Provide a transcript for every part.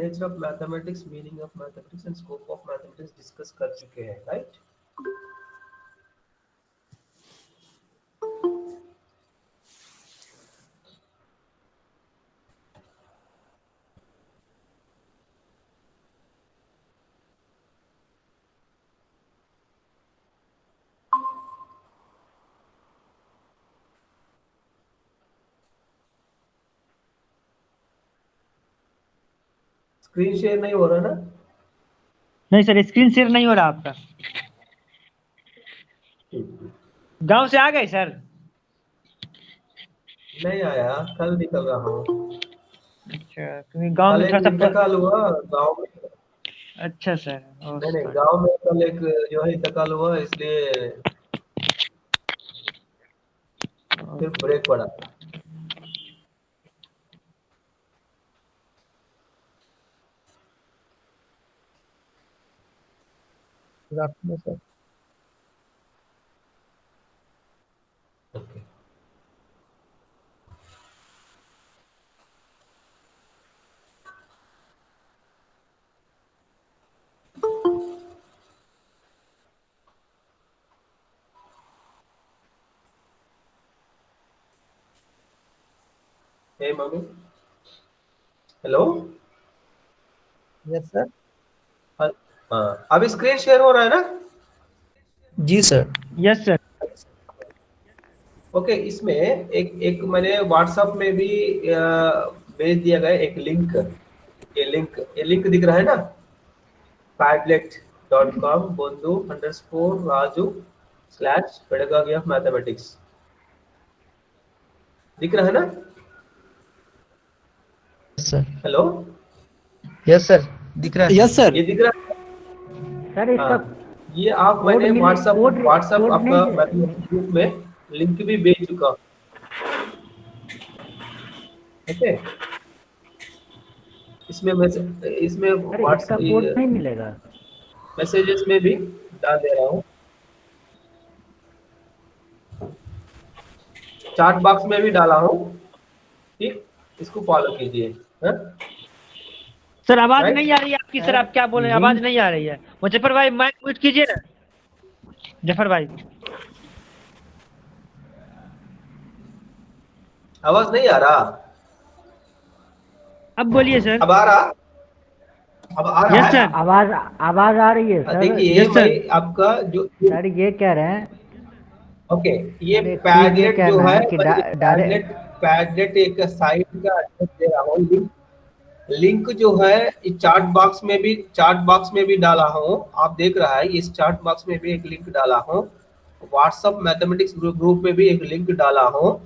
Nature of mathematics, meaning of mathematics and scope of mathematics discuss कर चुके हैं, right? Screen share नहीं हो रहा ना? नहीं सर, स्क्रीन शेयर नहीं हो रहा आपका। गांव से आ गए सर? नहीं आया, कल निकल रहा हूँ। अच्छा, क्योंकि गांव कल में एक थोड़ा सा इंतकाल हुआ गांव में। अच्छा सर। नहीं, गांव में कल एक जो है इंतकाल हुआ, इसलिए फिर ब्रेक पड़ा। Sir okay. Hey mummy, hello. Yes sir. हाँ, अभी स्क्रीन शेयर हो रहा है ना? जी सर। Yes sir. ओके, इसमें एक मैंने व्हाट्सएप में भी भेज दिया गया एक लिंक। ये लिंक दिख रहा है ना? padlet.com bondhu_raju/pedagogy of mathematics दिख रहा है ना? सर हेलो, यस सर, दिख रहा है। Yes sir. ये दिख रहा है? सर इसका हाँ, ये आप मैंने व्हाट्सएप आपका मैथमेटिक्स ग्रुप में लिंक भी भेज चुका हूं। ओके, इसमें इसका कोड नहीं मिलेगा। मैसेजेस में भी डाल दे रहा हूँ, चार्ट बॉक्स में भी डाला हूँ। ठीक, इसको फॉलो कीजिए। सर आवाज Right? नहीं आ रही है आपकी। सर आप क्या बोल रहे हैं? आवाज नहीं आ रही है। मुजफ्फर भाई माइक म्यूट कीजिए ना। जफर भाई, आवाज नहीं आ रहा? अब बोलिए सर। अब आ रहा? अब आ रहा यस है? सर, आवाज आ रही है सर। देखिए, यस सर। मैं आपका जो सर ये कह रहे हैं, ओके, ये अरे पैडलेट ये जो कहना है, है कि पैडलेट एक साइट का एड्रेस दे रहा हूँ। लिंक जो है इस चार्ट बॉक्स में भी डाला हूँ। आप देख रहा है, इस चार्ट बॉक्स में भी एक लिंक डाला हूँ। व्हाट्सएप मैथमेटिक्स ग्रुप में भी एक लिंक डाला हूँ।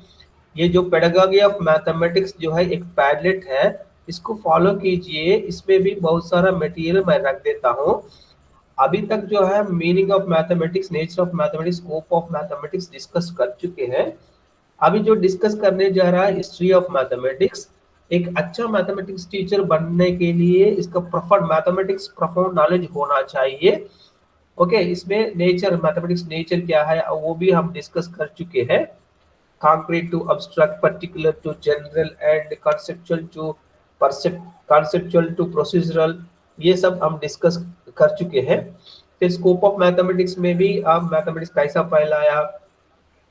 ये जो पेडागॉजी ऑफ मैथमेटिक्स जो है एक पैडलेट है, इसको फॉलो कीजिए। इसमें भी बहुत सारा मटेरियल मैं रख देता हूँ। अभी तक जो है meaning of mathematics, nature of mathematics, scope of mathematics discuss कर चुके हैं। अभी जो डिस्कस करने जा रहा है हिस्ट्री ऑफ मैथमेटिक्स। एक अच्छा मैथमेटिक्स टीचर बनने के लिए इसका मैथमेटिक्स प्रोफाउंड नॉलेज होना चाहिए। ओके, इसमें नेचर, मैथमेटिक्स नेचर क्या है वो भी हम डिस्कस कर चुके हैं। concrete to abstract, particular to general and conceptual to procedural, ये सब हम डिस्कस कर चुके हैं। फिर स्कोप ऑफ मैथमेटिक्स में भी आप मैथमेटिक्स कैसा फैलाया,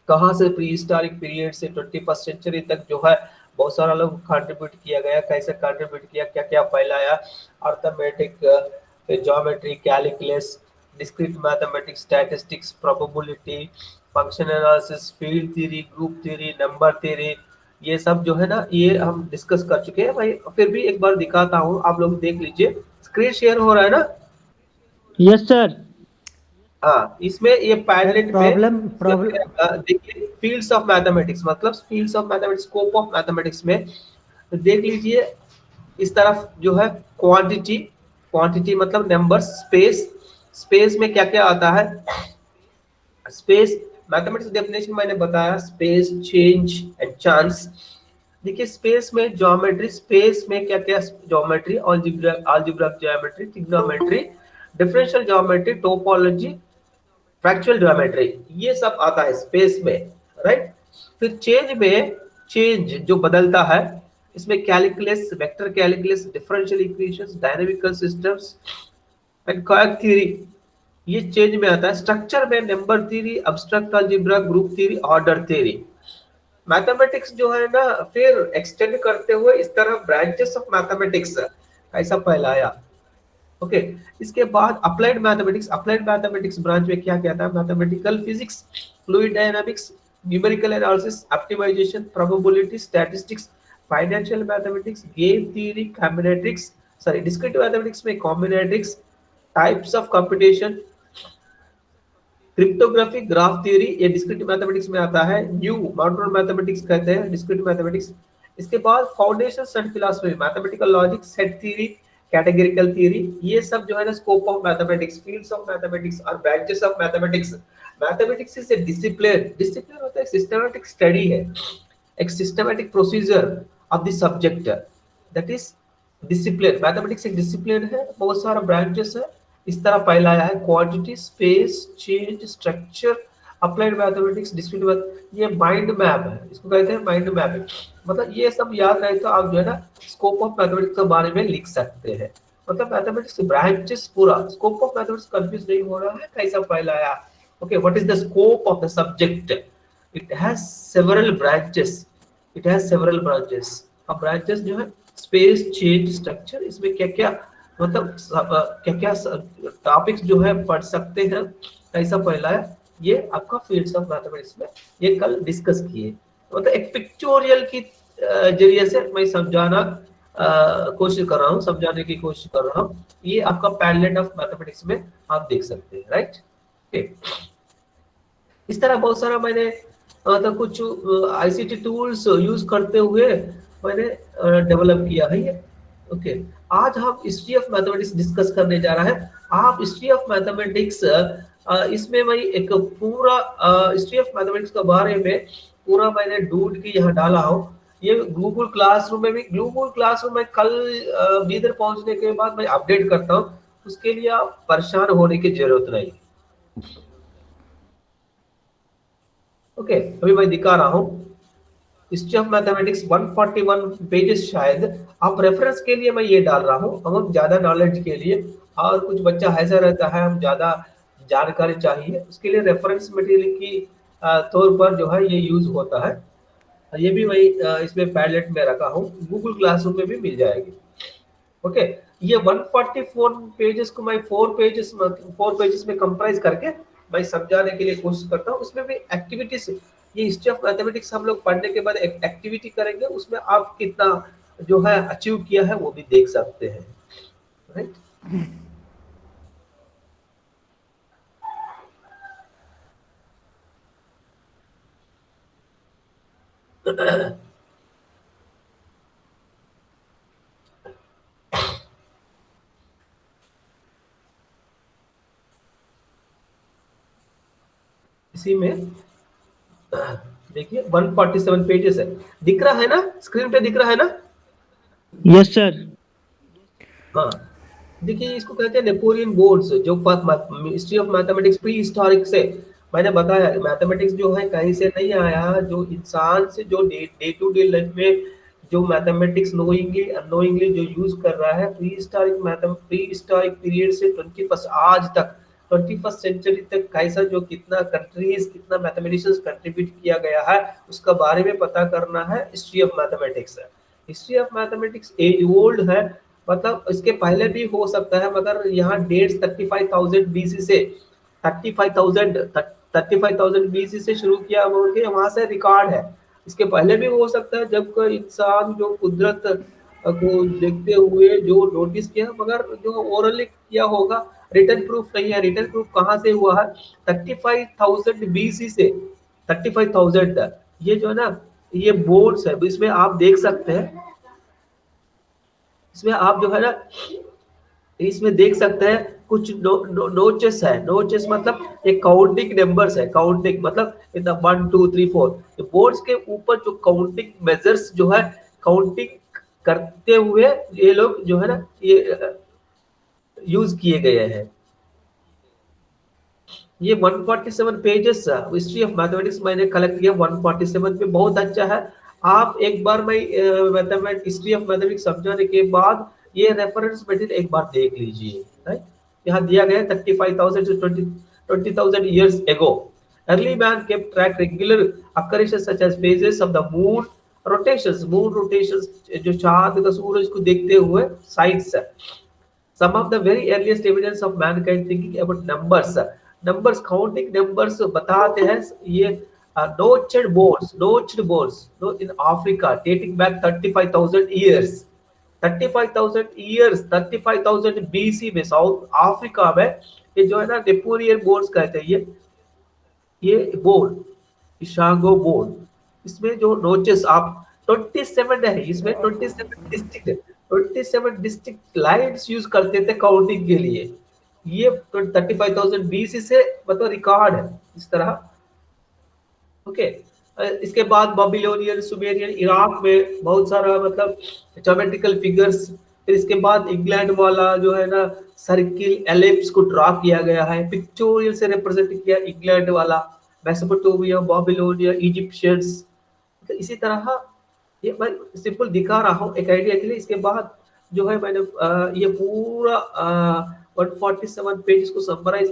कहाँ से प्री हिस्टोरिक पीरियड से 21st सेंचुरी तक जो है बहुत सारा लोग कंट्रीब्यूट किया गया, कैसे कंट्रीब्यूट किया, क्या क्या फैलाया, arithmetic, geometry, calculus, discrete mathematics, statistics, probability, function analysis, field theory, group theory, number theory, ये सब जो है ना, ये हम डिस्कस कर चुके हैं भाई। फिर भी एक बार दिखाता हूँ, आप लोग देख लीजिए। स्क्रीन शेयर हो रहा है ना? Yes sir. हाँ, इसमें ये पैडलेट प्रॉब्लम देखिए, फील्ड्स ऑफ मैथमेटिक्स, मतलब fields of mathematics, scope of mathematics में तो देख लीजिए। इस तरफ जो है क्वांटिटी मतलब नंबर, स्पेस में क्या क्या आता है। स्पेस मैथमेटिक्स डेफिनेशन मैंने बताया, स्पेस, चेंज एंड चांस। देखिए, स्पेस में ज्योमेट्री, स्पेस में क्या क्या geometry, algebraic geometry, trigonometry, differential geometry, topology, fractal geometry, ये सब आता है स्पेस में, राइट। फिर चेंज में, चेंज जो बदलता है, इसमें calculus, vector calculus, differential equations, dynamical systems and chaos theory, ये चेंज में आता है। स्ट्रक्चर में number theory, abstract algebra, group theory, order theory. Mathematics जो है ना फिर एक्सटेंड करते हुए इस तरह ब्रांचेस ऑफ मैथमेटिक्स ऐसा फैलाया। ओके, इसके बाद applied mathematics. Applied mathematics branch में क्या क्या था? Mathematical physics, fluid dynamics, numerical analysis, optimisation, probability, statistics, financial mathematics, game theory, combinatorics, sorry discrete mathematics में combinatorics, types of computation, cryptography, graph theory, ये डिस्क्रीट मैथमेटिक्स में आता है। New modern mathematics कहते हैं डिस्क्रीट मैथमेटिक्स। इसके बाद foundations and philosophy, mathematical logic, set theory, categorical theory, ये सब जो है ना scope of mathematics, fields of mathematics और branches of mathematics. Mathematics is a discipline, discipline होता है सिस्टमैटिक स्टडी है, एक systematic procedure of the subject, that is discipline. Mathematics एक डिसिप्लिन है, बहुत सारा ब्रांचेस है, इस तरह फैलाया है। Quantity, space, change, structure, applied mathematics, discrete math, ये माइंड मैप है, इसको कहते हैं माइंड मैप। मतलब ये सब याद रहे तो आप जो है ना स्कोप ऑफ मैथमेटिक्स के बारे में लिख सकते हैं। मतलब मैथमेटिक्स ब्रांचेस, पूरा स्कोप ऑफ मैथमेटिक्स कंफ्यूज नहीं हो रहा है कैसा फैलाया। Okay, what is the scope of the subject? It has several branches, it has several branches. अब ब्रांचेस जो है स्पेस, चेंज, स्ट्रक्चर, इसमें क्या क्या मतलब क्या क्या टॉपिक्स जो है पढ़ सकते हैं, कैसा पहला है, ये आपका फील्ड्स ऑफ मैथमेटिक्स में ये कल डिस्कस किए। मतलब एक पिक्चोरियल की जरिए से मैं समझाना कोशिश कर रहा हूँ, समझाने की कोशिश कर रहा हूँ। ये आपका पैलेट ऑफ मैथमेटिक्स में आप देख सकते हैं, राइट। इस तरह बहुत सारा मैंने मतलब कुछ आईसीटी टूल्स यूज करते हुए मैंने डेवलप किया है ये। ओके, आज हम हिस्ट्री ऑफ मैथमेटिक्स डिस्कस करने जा रहा है। आप हिस्ट्री ऑफ मैथमेटिक्स इसमें मैं एक पूरा हिस्ट्री ऑफ मैथमेटिक्स के बारे में पूरा मैंने ढूंढ के यहाँ डाला हूँ। ये गूगल क्लासरूम में भी, गूगल क्लासरूम में कल बीदर पहुंचने के बाद मैं अपडेट करता हूँ, उसके लिए आप परेशान होने की जरूरत नहीं। ओके, अभी मैं दिखा रहा हूँ हिस्ट्री ऑफ मैथमेटिक्स 141 पेजेस, शायद आप रेफरेंस के लिए मैं ये डाल रहा हूँ, हम ज्यादा नॉलेज के लिए। और कुछ बच्चा ऐसा रहता है हम ज्यादा जानकारी चाहिए, उसके लिए रेफरेंस मटेरियल की तौर पर जो है ये यूज होता है। ये भी मैं इसमें पैलेट में रखा हूँ, गूगल क्लासरूम में भी मिल जाएगी। ओके, ये 144 पेजेस को मैं 4 पेजेस में कंप्राइज करके मैं समझाने के लिए कोशिश करता हूँ। उसमें भी एक्टिविटीज, ये हिस्ट्री ऑफ मैथमेटिक्स हम लोग पढ़ने के बाद एक एक्टिविटी करेंगे, उसमें आप कितना जो है अचीव किया है वो भी देख सकते हैं, राइट। इसी में देखिए 147 पेजेस है, दिख रहा है ना, स्क्रीन पे दिख रहा है ना? Yes sir. हाँ, देखिए इसको कहते हैं नेपोलियन बोर्ड्स, जो history of mathematics pre historic से मैंने बताया। मैथमेटिक्स जो है कहीं से नहीं आया, जो इंसान से जो डे टू डे लाइफ में जो मैथमेटिक्स नोइंगली अननोइंगली जो यूज कर रहा है, प्री हिस्टोरिक पीरियड से 21st आज तक, 21st सेंचुरी तक कैसा जो कितना कंट्रीज, कितना मैथमेटिशियंस कंट्रीब्यूट किया गया है, उसका बारे में पता करना है। हिस्ट्री ऑफ मैथमेटिक्स है, history of mathematics as old है, मतलब इसके पहले भी हो सकता है, मगर यहाँ डेट्स 35,000 बीसी से 35,000 बीसी से शुरू किया, वहां से रिकॉर्ड है। इसके पहले भी हो सकता है जब कोई इंसान जो कुदरत को देखते हुए जो नोटिस किया, मगर जो ओरली किया होगा, रिटर्न प्रूफ नहीं है। रिटर्न प्रूफ कहाँ से हुआ है? 35,000 बीसी से 35,000, ये जो है ना ये बोर्ड्स है, इसमें आप देख सकते हैं, इसमें आप जो है ना इसमें देख सकते हैं कुछ नोचेस है। नोचेस मतलब ये काउंटिंग नंबर्स है, काउंटिंग मतलब इतना 1 2 3 4, बोर्ड्स के ऊपर जो काउंटिंग मेजर्स जो है काउंटिंग करते हुए ये लोग जो है ना ये यूज किए गए हैं। ये 147 पेजेस हिस्ट्री ऑफ मैथमेटिक्स मैंने कलेक्ट किया 147 पे, बहुत अच्छा है। आप एक बार मैं मैथमेटिक्स हिस्ट्री ऑफ मैथमेटिक्स समझाने के बाद ये रेफरेंस मटेरियल एक बार देख लीजिए, राइट। यहाँ दिया गया 35,000 to 20,000 years ago. Early man kept track regular occurrences such as phases of the moon rotations, जो चांद का सूरज को देखते हुए science. Some of the very earliest evidence of mankind thinking about numbers counting numbers बताते हैं ये notched bones in Africa dating back 35,000 years, 35,000 BC में साउथ अफ्रीका में ये जो है ना नेपोरियन बोन्स कहते हैं, ये बोन इशांगो बोन, इसमें जो नोचेस आप 27 है, इसमें 27 डिस्ट्रिक्ट लाइन्स यूज करते थे काउंटिंग के लिए। ये 35,000 BC से मतलब रिकॉर्ड है इस तरह। ओके, इसके बाद बाबिलोनियन, सुमेरियन, इराक में बहुत सारा मतलब ज्योमेट्रिकल फिगर्स। फिर इसके बाद इंग्लैंड वाला जो है ना सर्किल एलिप्स को ड्रा किया गया है, पिक्टोरियल से रिप्रेजेंट किया इंग्लैंड वाला। मेसोपोटामिया, बाबिलोनिया, इजिप्शियंस, तो इसी तरह ये मैं सिंपल दिखा रहा हूँ एक आइडिया के लिए। इसके बाद जो है मैंने ये पूरा 147 पेजेस को समराइज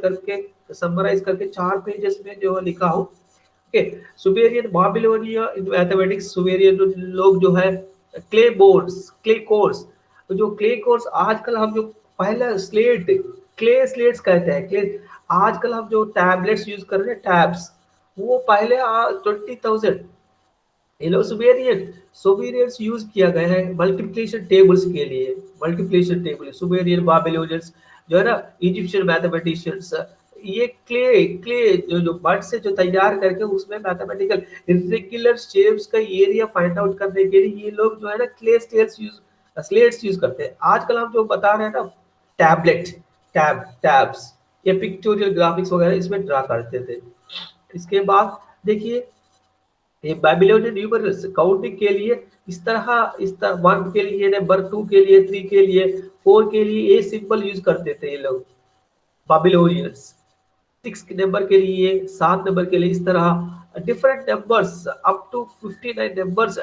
करके 4 पेजेस में जो है लिखा हूँ। Okay, Sumerian, Babylonia in mathematics, Sumerian लोग जो है क्ले कोर्स, तो जो क्ले कोर्स आजकल हम जो पहला क्ले स्लेट्स कहते हैं, आजकल हम जो टैबलेट्स यूज कर रहे हैं टैब्स, वो पहले 20,000 सुमेरियंस यूज किया गया है मल्टीप्लिकेशन टेबल्स के लिए। सुमेरियन, बाबिलोनियंस जो है ना, इजिप्शियन मैथमेटिशियंस, ये क्ले जो मड से जो तैयार करके उसमें मैथमेटिकल इरेगुलर शेप्स का एरिया फाइंड आउट करने के लिए ये लोग जो है ना क्ले स्लेट्स यूज करते हैं। आजकल हम जो बता रहे हैं ना टैब्स या पिक्टोरियल ग्राफिक्स वगैरह इसमें ड्रा करते थे। इसके बाद देखिए ये बाबिलोनियन न्यूमरल्स काउंटिंग के लिए इस तरह 1 के लिए नंबर, 2 के लिए, 3 के लिए, 4 के लिए ये सिंबल यूज करते थे ये लोग बाबिलोनियंस। 6 नंबर के लिए, 7 नंबर के लिए, इस तरह different numbers up to 59 numbers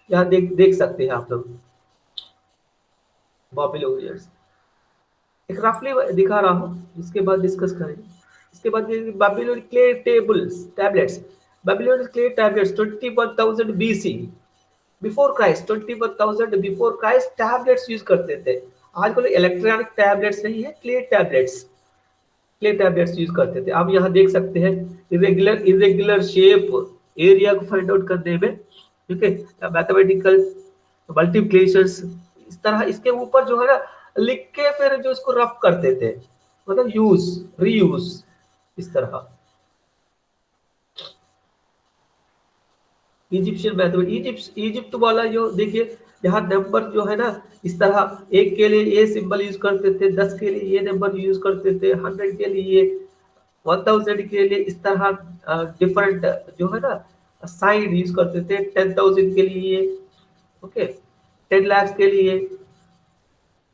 यहाँ देख सकते हैं आप लोग बाबिलोनियंस। एक रफली दिखा रहा हूँ, इसके बाद डिस्कस करेंगे। इसके बाद Babylonian clay tablets 21,000 BC before Christ, 21,000 before Christ tablets use करते थे। आजकल इलेक्ट्रॉनिक टैबलेट्स नहीं है, क्ले टैबलेट्स यूज करते थे। आप यहाँ देख सकते हैं इरेगुलर शेप एरिया को फाइंड आउट करने में, ठीक है, मैथमेटिकल मल्टीप्लिकेशंस इस तरह इसके ऊपर जो है ना लिख के फिर जो इसको रफ करते थे, मतलब रीयूज इस तरह। इजिप्शियन मैथमेटिक्स, इजिप्ट वाला जो देखिए यहाँ नंबर जो है ना इस तरह 1 के लिए ये सिंबल यूज करते थे, 10 के लिए ये नंबर यूज करते थे, 100 के लिए, 1000 के लिए इस तरह डिफरेंट जो है ना साइन यूज करते थे, 10,000 के लिए, ओके, 10 लाख के लिए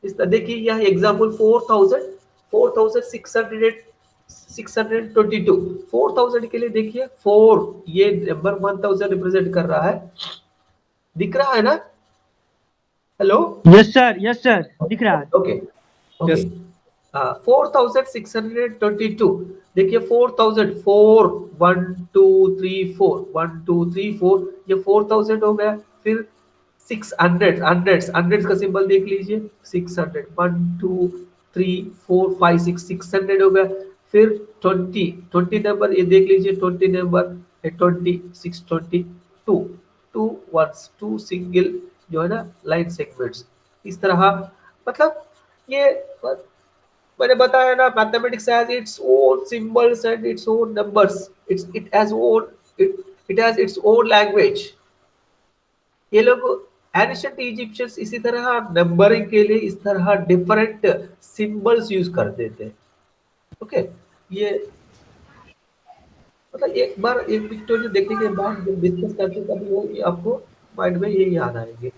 इस तरह। देखिए यह एग्जांपल 4,622 के लिए देखिए 4 ये नंबर 1000 रिप्रेजेंट कर रहा है, दिख रहा है ना? हेलो, यस सर दिख रहा है। ओके 4,622 देखिए 4,000 4 1 2 3 4 1 2 3 4 ये 4,000 हो गया। फिर 600 का सिंबल देख लीजिए, 600 1 2 3 4 5 600 हो गया। फिर 20 नंबर ये देख लीजिए, 20 नंबर 26 22 2 ones 2 सिंगल जो है ना लाइन सेगमेंट्स इस तरह। मतलब ये मैंने बताया ना mathematics has its own symbols and its own numbers, it has its own language. ये लोग एंशिएंट इजिप्शियंस इसी तरह नंबरिंग के लिए इस तरह डिफरेंट सिंबल्स यूज करते थे। ओके, ये मतलब एक बार एक पिक्चर देखने के बाद जब डिस्कस करते तभी वो आपको माइंड में ये याद आएंगे।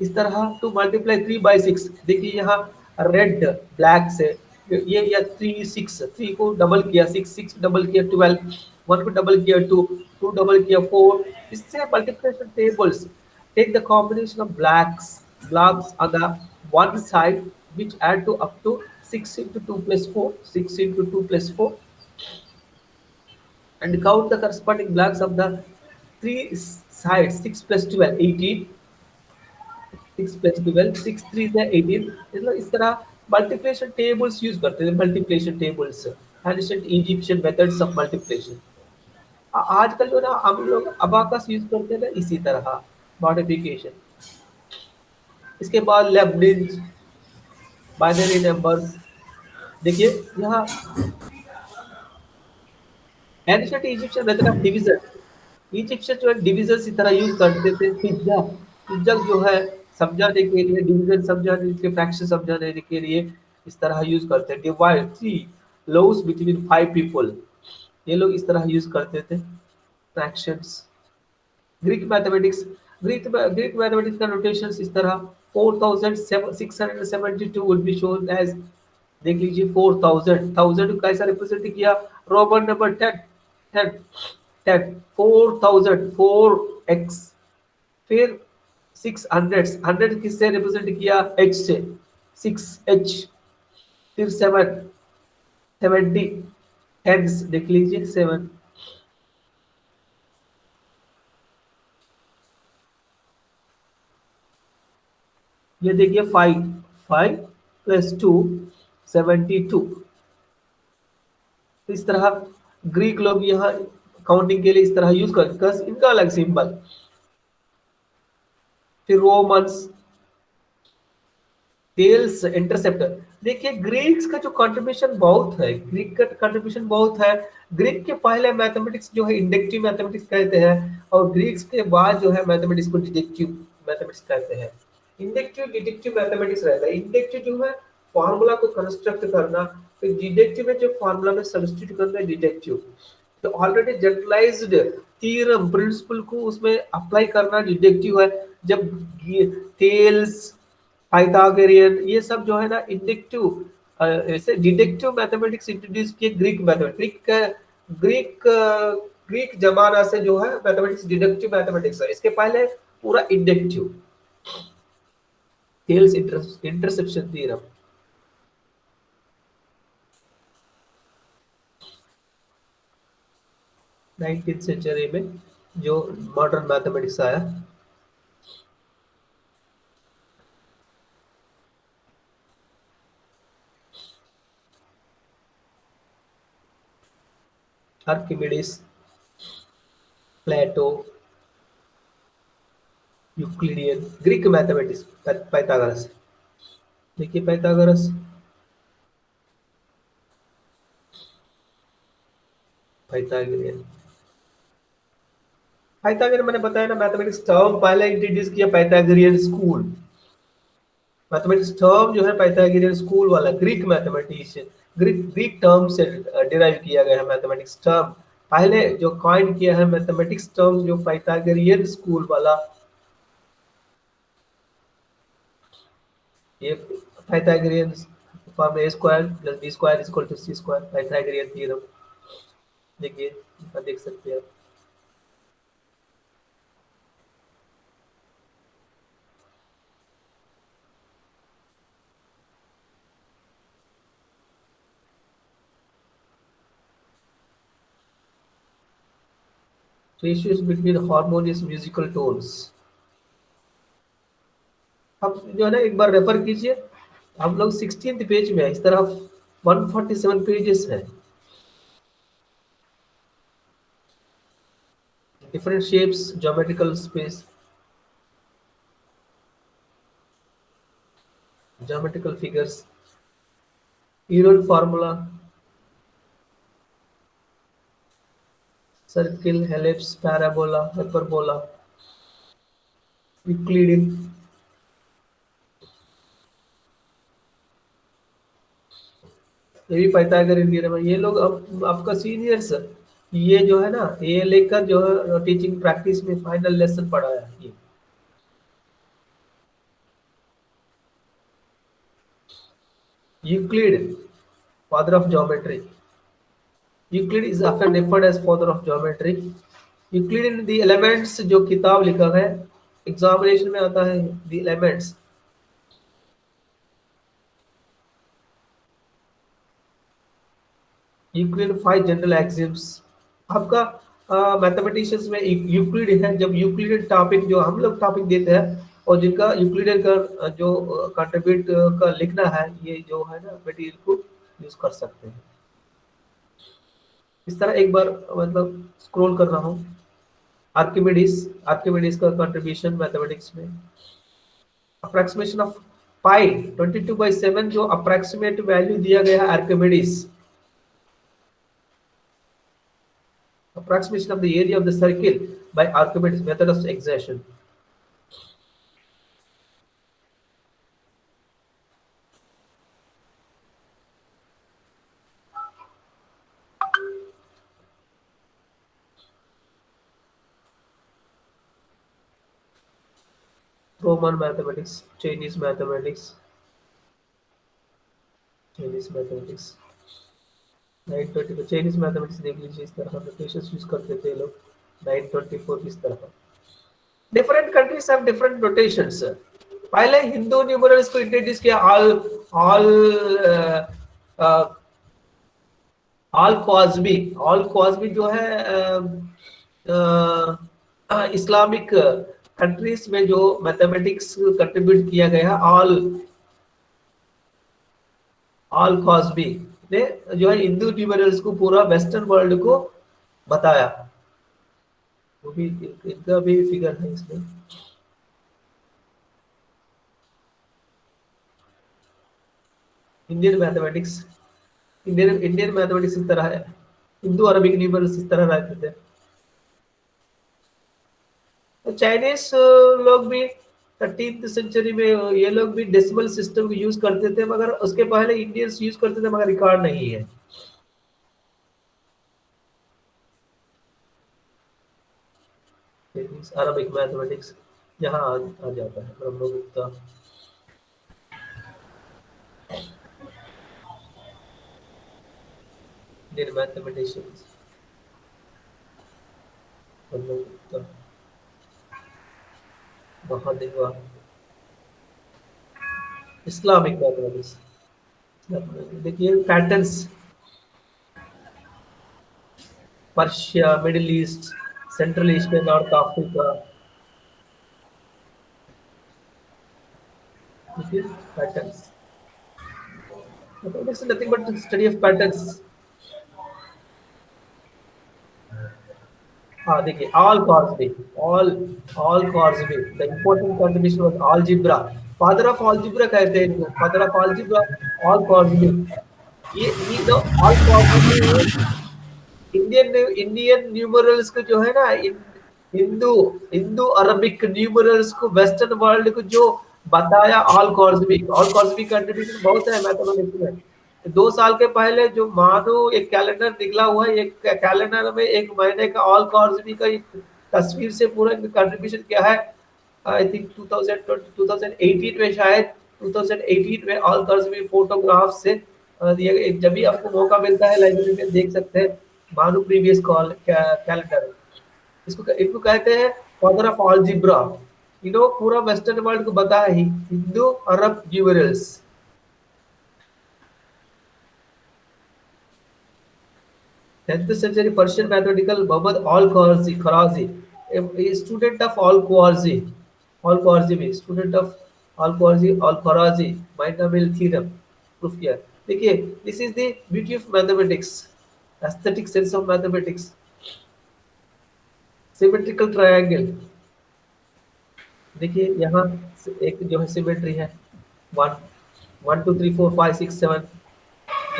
इस तरह टू मल्टीप्लाई 3/6 देखिए यहाँ रेड ब्लैक से ये या 3 6 3 को डबल किया 6 डबल किया 12 1 को डबल किया 2 डबल किया 4, इससे multiplication tables Take the combination of blocks on the one side, which add to up to 6 into 2 plus 4, 6 into 2 plus 4, and count the corresponding blocks of the three sides, 6 plus 12, 18, 6 plus 12, 6 3 is 18. इस तरह multiplication tables use करते थे, multiplication tables, ancient Egyptian methods of multiplication. आजकल जो ना हम लोग abacus use करते हैं ना, इसी तरह मॉडिफिकेशन। इसके बाद लेबनिज बाइनरी नंबर्स, देखिए यहाँ ancient Egyptian method of division, Egyptian जो है डिवीजन इस तरह यूज करते थे। पिज्जा पिज्जा जो है समझाने के लिए, डिवीजन समझाने के, फ्रैक्शन समझाने के लिए इस तरह यूज करते हैं। डिवाइड 3 लॉस बिटवीन 5 पीपल, ये लोग इस तरह यूज करते थे fractions. Greek mathematics, Greek mathematics का नोटेशन इस तरह 4672 वुड बी शोन एज, देख लीजिए 4000, 1000 को कैसा रिप्रेजेंट किया, रोमन नंबर 10 10 10 4000 4x, फिर 600 100 किससे रिप्रेजेंट किया, h से 6h, फिर 7 70 10 देख लीजिए 7, ये देखिए 5 5 प्लस 2 72। इस तरह ग्रीक लोग यहाँ काउंटिंग के लिए इस तरह यूज करते हैं, इनका अलग सिंबल। फिर रोमन्स टेल्स इंटरसेप्टर, देखिए ग्रीक्स का जो कंट्रीब्यूशन बहुत है, ग्रीक का कंट्रीब्यूशन बहुत है। ग्रीक के पहले मैथमेटिक्स जो है इंडक्टिव मैथमेटिक्स कहते हैं, और ग्रीक्स के बाद जो है मैथमेटिक्स को डिडक्टिव मैथमेटिक्स कहते हैं। इंडक्टिव डिडक्टिव मैथमेटिक्स रहता है। इंडक्टिव जो है फार्मूला को कंस्ट्रक्ट करना, फिर डिडक्टिव में जो फार्मूला में सब्स्टिट्यूट करना है डिडक्टिव। तो ऑलरेडी जनरलाइज्ड थ्योरम प्रिंसिपल को उसमें अप्लाई करना डिडक्टिव है। जब टेल्स पाइथागोरियन ये सब जो है ना इंडक्टिव, ऐसे डिडक्टिव मैथमेटिक्स इंट्रोड्यूस किए ग्रीक मैथमेटिक्स। ग्रीक ग्रीक जमाना से जो है मैथमेटिक्स डिडक्टिव मैथमेटिक्स है, इसके पहले पूरा inductive. Thales interception theorem, nineteen century में जो मॉडर्न मैथमेटिक्स आया। Archimedes, Plato, Euclidean, Greek mathematics, Pythagoras, देखिए पाइथागोरस, पाइथागोरियन। पाइथागोरियन मैंने बताया ना मैथमेटिक्स टर्म पहले इंट्रोड्यूस किया पाइथागोरियन स्कूल। मैथमेटिक्स टर्म जो है पाइथागोरियन स्कूल वाला, ग्रीक मैथमेटिशियन, ग्रीक टर्म से डिराइव किया गया है मैथमेटिक्स टर्म। पहले जो कॉइन किया है मैथमेटिक्स टर्म जो पाइथागोरियन स्कूल वाला, ये Pythagorean form a square plus b square is equal to c square, Pythagorean theorem, देखिए देख सकते हैं। Ratios between harmonious musical tones, अब जो है ना एक बार रेफर कीजिए, हम लोग 16th पेज में है, इस तरह 147 पेजेस है। Different shapes, geometrical space, geometrical figures, Euler formula, circle, ellipse, parabola, hyperbola, Euclidean, ये भी पाइथागोरियन थ्योरम है। ये लोग अब आपका सीनियर्स ये जो है ना, ये लेकर जो है टीचिंग प्रैक्टिस में फाइनल लेसन पढ़ाया है ये। Euclid, father of geometry, Euclid is often referred as father of geometry. Euclid in the elements जो किताब लिखा है एग्जामिनेशन में आता है the elements. Euclid 5 general axioms. आपका मैथमेटिशियंस में यूक्लिड है, जब यूक्लिड टॉपिक जो हम लोग टॉपिक देते हैं और जिनका यूक्लिड का जो कंट्रीब्यूट का लिखना है, ये जो है ना मटेरियल को यूज कर सकते हैं। इस तरह एक बार मतलब स्क्रॉल कर रहा हूँ। आर्किमिडीज का कंट्रीब्यूशन मैथमेटिक्स में, अप्रॉक्सीमेशन ऑफ पाई 22/7 जो अप्रॉक्सीमेट वैल्यू दिया गया है Archimedes, approximation of the area of the circle by Archimedes method of exertion. Roman mathematics, Chinese mathematics, 920 Chinese mathematics देख लीजिए। इस तरह नोटेशंस यूज करते थे लोग 924 इस तरह। Different countries have different notations. पहले हिंदू न्यूमरल्स को इंट्रोड्यूस किया ऑल कॉस्बी जो है इस्लामिक कंट्रीज में जो मैथमेटिक्स कंट्रीब्यूट किया गया ऑल कॉस्बी ने जो है हिंदू न्यूमरल्स को पूरा वेस्टर्न वर्ल्ड को बताया। वो भी इनका भी फिगर है इसमें। इंडियन मैथमेटिक्स इस तरह है। हिंदू अरबिक न्यूमरल्स इस तरह रहते थे। तो चाइनीज लोग भी 13th सेंचुरी में ये लोग भी डेसिमल सिस्टम यूज करते थे, मगर उसके पहले इंडियंस यूज करते थे, मगर रिकॉर्ड नहीं है। अरबिक मैथमेटिक्स यहाँ आ जाता है, Brahmagupta. Indian mathematicians Brahmagupta, Mahadeva. Islamic mathematics देखिए patterns, Persia, Middle East, Central Asia, North Africa. Patterns, mathematics is nothing but study of patterns. हाँ देखिए Al Khwarizmi the important contribution was algebra, father of algebra कहते हैं, father of algebra Al Khwarizmi. ये जो all Cosby Indian numerals को जो है ना, हिंदू अरबिक न्यूमरल्स को वेस्टर्न वर्ल्ड को जो बताया ऑल कॉस्बी कंट्रीब्यूशन बहुत है मैथमेटिक्स में। 2 साल के पहले जो मानो एक कैलेंडर निकला हुआ है, एक कैलेंडर में एक महीने का ऑल कॉस्बी का तस्वीर से पूरा कंट्रीब्यूशन क्या है। आई थिंक 2018 में, शायद 2018 में ऑल कॉस्बी फोटोग्राफ से दिया गया। जब भी आपको मौका मिलता है लाइब्रेरी में देख सकते हैं मानो प्रीवियस कैलेंडर। इसको कहते हैं फादर ऑफ अलजेब्रा। पूरा वेस्टर्न वर्ल्ड को बता है हिंदू अरब numerals. 10th century Persian mathematical Muhammad al-Khwarizmi, a student of al-Khwarizmi, student of al-Khwarizmi, binomial theorem proof किया। देखिए this is the beauty of mathematics, aesthetic sense of mathematics। symmetrical triangle, देखिए यहाँ एक जो है सिमेट्री है 1 1 2 3 4 5 6 7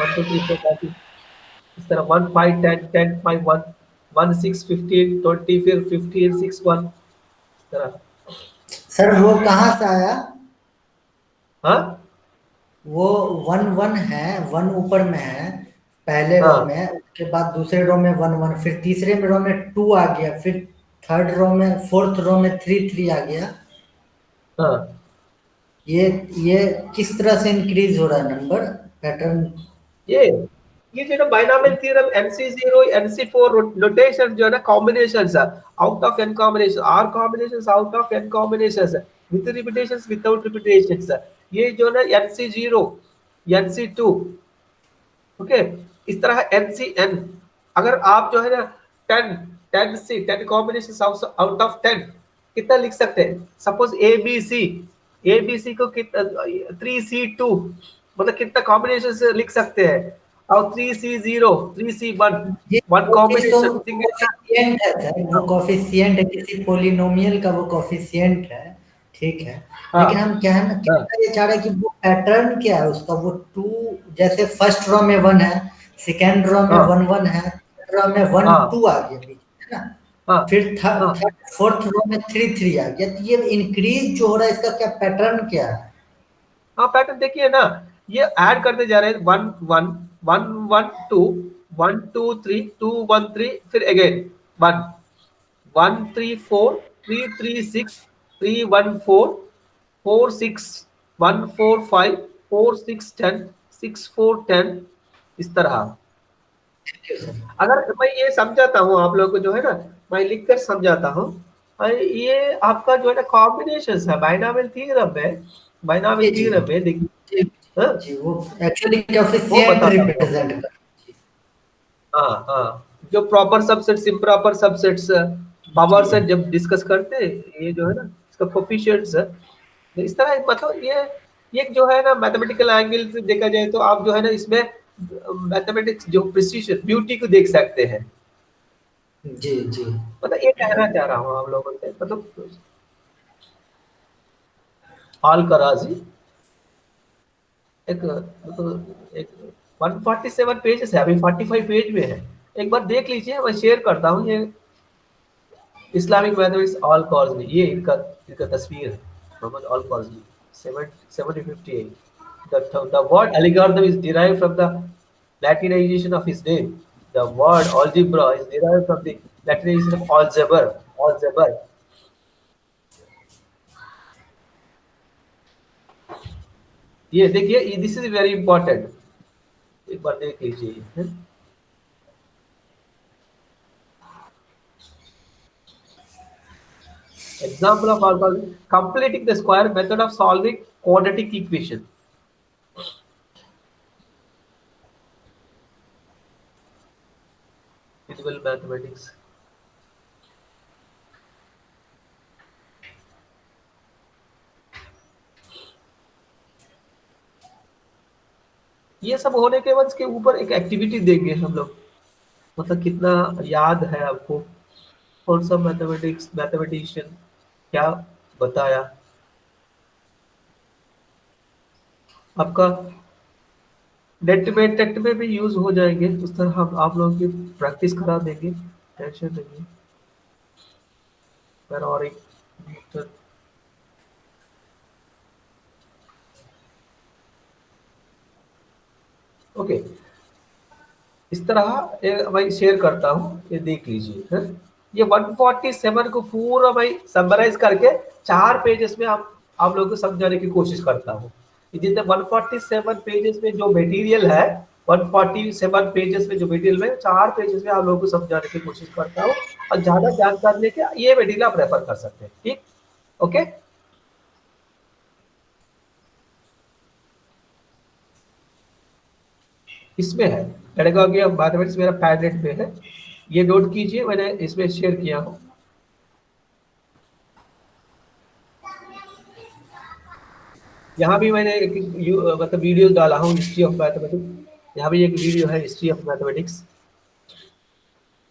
1 2 3 4 5 6 इस तरह 1 5 10 10 5 1 1 6 15 20 फिर 15 6 1 इस तरह। सर वो कहाँ से आया? हाँ वो 1 1 है, 1 ऊपर में है पहले रो में, उसके बाद दूसरे रो में 1 1, फिर तीसरे रो में 2 आ गया, फिर थर्ड रो में, फोर्थ रो में 3 3 आ गया। हाँ ये किस तरह से इंक्रीज हो रहा है नंबर पैटर्न? ये जो है ना binomial theorem NC0 NC4 notation जो है ना combinations out of n combination R combinations out of n combinations with repetitions without repetitions, ये जो ना NC0 NC2 ओके, इस तरह NCN। अगर आप जो है ना 10 कॉम्बिनेशंस आउट ऑफ 10 कितना लिख सकते हैं? सपोज ABC को कितना 3C2 मतलब कितना कॉम्बिनेशन से लिख सकते हैं, और 3C0 3C1 one combination coefficient है सर, वो कोफिशिएंट है किसी पोलिनोमियल का, वो कोफिशिएंट है, ठीक है। हाँ, लेकिन हम क्या है ना, ये चाह रहे हैं कि वो पैटर्न क्या है उसका, वो 2 जैसे फर्स्ट रो में 1 है, सेकंड रो में 1 1 है, थर्ड रो में 1 2 आ गया बीच में, है ना, फिर थर्ड फोर्थ रो में 3 3 आ गया। तो ये इंक्रीज जो हो रहा है इसका क्या पैटर्न क्या है? हाँ पैटर्न देखिए ना, ये ऐड करते जा रहे हैं 1 1 1 1 2 1 2 3 2 1 3 फिर अगेन 1 1 3 4 3 3 6 3 1 4 4 6 1 4 5 4 6 10 6 4 10 इस तरह। अगर मैं ये समझाता हूँ आप लोगों को जो है ना, मैं लिखकर समझाता हूँ, ये आपका जो है ना कॉम्बिनेशन है बाइनॉमियल थ्योरम में, बाइनॉमियल थ्योरम में देखिए जी वो एक्चुअली कोफिशिएंट रिप्रेजेंट कर, हाँ हाँ, जो proper subsets improper subsets power से जब डिस्कस करते हैं ये जो है ना इसका कोफिशिएंट्स है, तो इस तरह मतलब ये जो है ना मैथमेटिकल एंगल से देखा जाए तो आप जो है ना इसमें मैथमेटिक्स जो प्रिसीजन ब्यूटी को देख सकते हैं। जी जी मतलब ये कहना चाह रहा हूँ आप लोगों से, मतलब आल-कराजी एक मतलब एक 147 पेजेस है, अभी 45 पेज में है, एक बार देख लीजिए, मैं शेयर करता हूँ। ये इस्लामिक मैथमेटिक्स आल-कराजी, ये इनका तस्वीर है, Mohammad आल-कराजी 1758। The word algorithm is derived from the Latinization of his name. The word algebra is derived from the Latinization of algebra. ये देखिए, दिस इज वेरी इंपॉर्टेंट, एक बार देख लीजिए। Example of algorithm: completing the square method of solving quadratic equation. Visual mathematics. ये सब होने के बाद इसके ऊपर एक एक्टिविटी देंगे हम लोग, मतलब कितना याद है आपको, कौन सा मैथमेटिशियन क्या बताया, आपका टेट में भी यूज हो जाएंगे, उस तरह हम आप लोगों की प्रैक्टिस करा देंगे, टेंशन नहीं है। और एक ओके, इस तरह मैं शेयर करता हूँ, ये देख लीजिए है? ये 147 को पूरा मैं समराइज करके 4 पेजेस में आप लोगों को समझाने की कोशिश करता हूँ। जितने 147 पेजेस में जो मटेरियल है, 147 पेजेस में जो मटेरियल में 4 पेजेस में आप लोगों को समझाने की कोशिश करता हूँ, और ज्यादा जानकारी लेके ये मटेरियल आप रेफर कर सकते हैं, ठीक? ओके, इसमें है पेडागॉजी ऑफ मैथमेटिक्स, मेरा पैडलेट में है, ये नोट कीजिए, मैंने इसमें शेयर किया हूँ। यहाँ भी मैंने एक मतलब वीडियो डाला हूँ, हिस्ट्री ऑफ मैथमेटिक्स। यहाँ भी एक वीडियो है history of mathematics.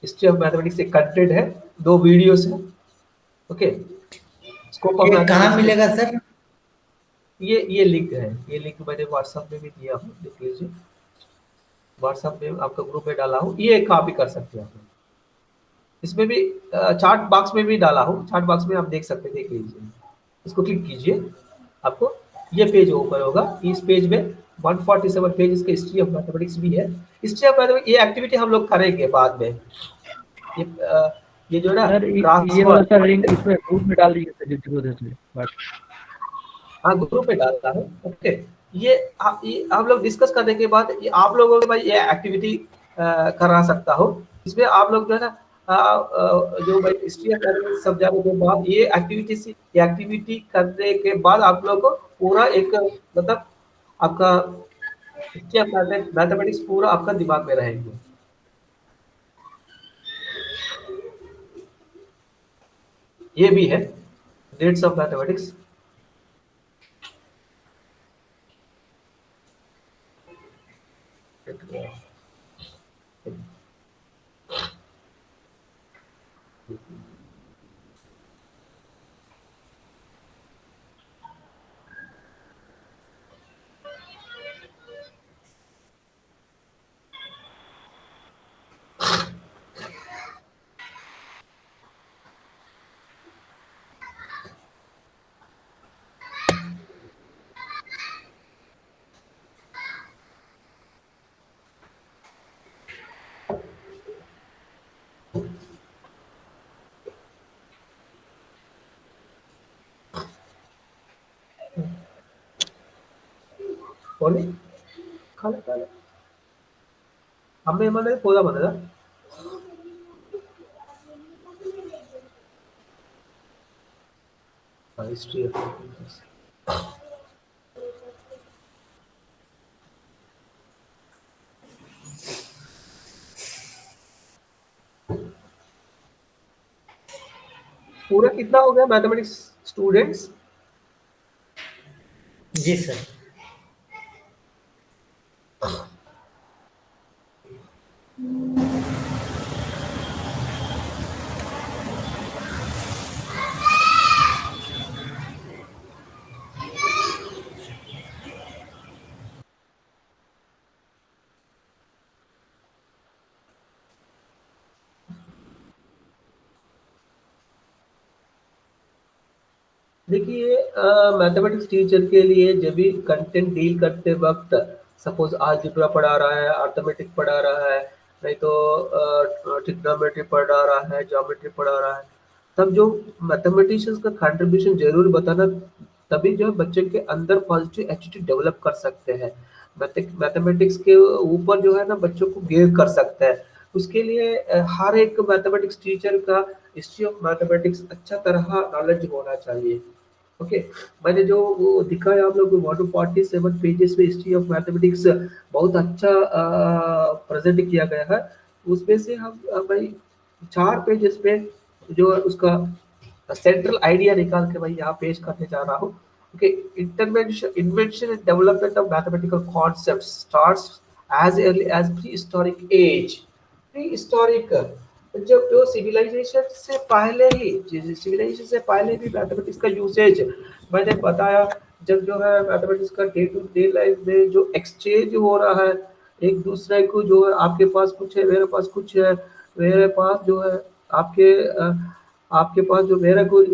History of mathematics एक कंटेंट है, 2 वीडियोस है। ओके, स्कोप ऑफ मैथमेटिक्स कहाँ मिलेगा सर? ये लिंक है, ये लिंक मैंने व्हाट्सएप में भी दिया हूँ, देख लीजिए, व्हाट्सएप में आपका ग्रुप में डाला हूँ, ये कॉपी कर सकते हैं आप। इसमें भी चार्ट बॉक्स में भी डाला हूँ, चार्ट बॉक्स में आप देख सकते हैं, देख लीजिए, इसको क्लिक कीजिए, आपको ये पेज ओपन होगा। इस पेज में 147 पेज इसके हिस्ट्री ऑफ मैथमेटिक्स भी है। हिस्ट्री ऑफ मैथमेटिक्स ये एक्टिविटी हम लोग करेंगे बाद में। ये जो ना ये वाला सर लिंक इसमें ग्रुप में डाल दीजिए सर, हाँ ग्रुप में डालता है। ओके, ये आप लोग डिस्कस करने के बाद ये आप लोगों को भाई ये एक्टिविटी करा सकता हो। इसमें आप लोग जो है ना जो भाई हिस्ट्री अकेडमी सब जाने के बाद ये एक्टिविटी करने के बाद आप लोग को पूरा एक मतलब आपका हिस्ट्री मैथमेटिक्स पूरा आपका दिमाग में रहेगी। ये भी है डेट्स ऑफ मैथमेटिक्स। बोले खाले खाले हमें मैंने पौधा बनेगा। हिस्ट्री पूरा कितना हो गया मैथमेटिक्स स्टूडेंट्स? जी सर। देखिए मैथमेटिक्स टीचर के लिए जब भी कंटेंट डील करते वक्त सपोज अलजेब्रा पढ़ा रहा है, अर्थमेटिक पढ़ा रहा है, नहीं तो ट्रिग्नोमेट्री पढ़ा रहा है, ज्योमेट्री पढ़ा रहा है, तब जो मैथमेटिशियंस का कंट्रीब्यूशन जरूर बताना, तभी जो है बच्चे के अंदर पॉजिटिव एटीट्यूड डेवलप कर सकते हैं। मैथमेटिक्स के ऊपर जो है ना बच्चों को गेयर कर सकते हैं। उसके लिए हर एक मैथमेटिक्स टीचर का हिस्ट्री ऑफ मैथमेटिक्स अच्छा तरह नॉलेज होना चाहिए। ओके मैंने जो वो दिखाया आप लोग को 147 पेजेस में हिस्ट्री ऑफ मैथमेटिक्स बहुत अच्छा प्रेजेंट किया गया है। उसमें से हम भाई 4 पेजेस पे जो है उसका सेंट्रल आइडिया निकाल के भाई यहाँ पेश करने जा रहा हूँ। Okay invention and development of mathematical concept starts as early as prehistoric age। Prehistoric जब जो सिविलाइजेशन से पहले भी मैथमेटिक्स का यूसेज मैंने बताया। जब जो है मैथमेटिक्स का डे टू डे लाइफ में जो एक्सचेंज हो रहा है एक दूसरे को, जो है आपके पास कुछ है मेरे पास कुछ है, मेरे पास जो है आपके आपके पास जो मेरा कोई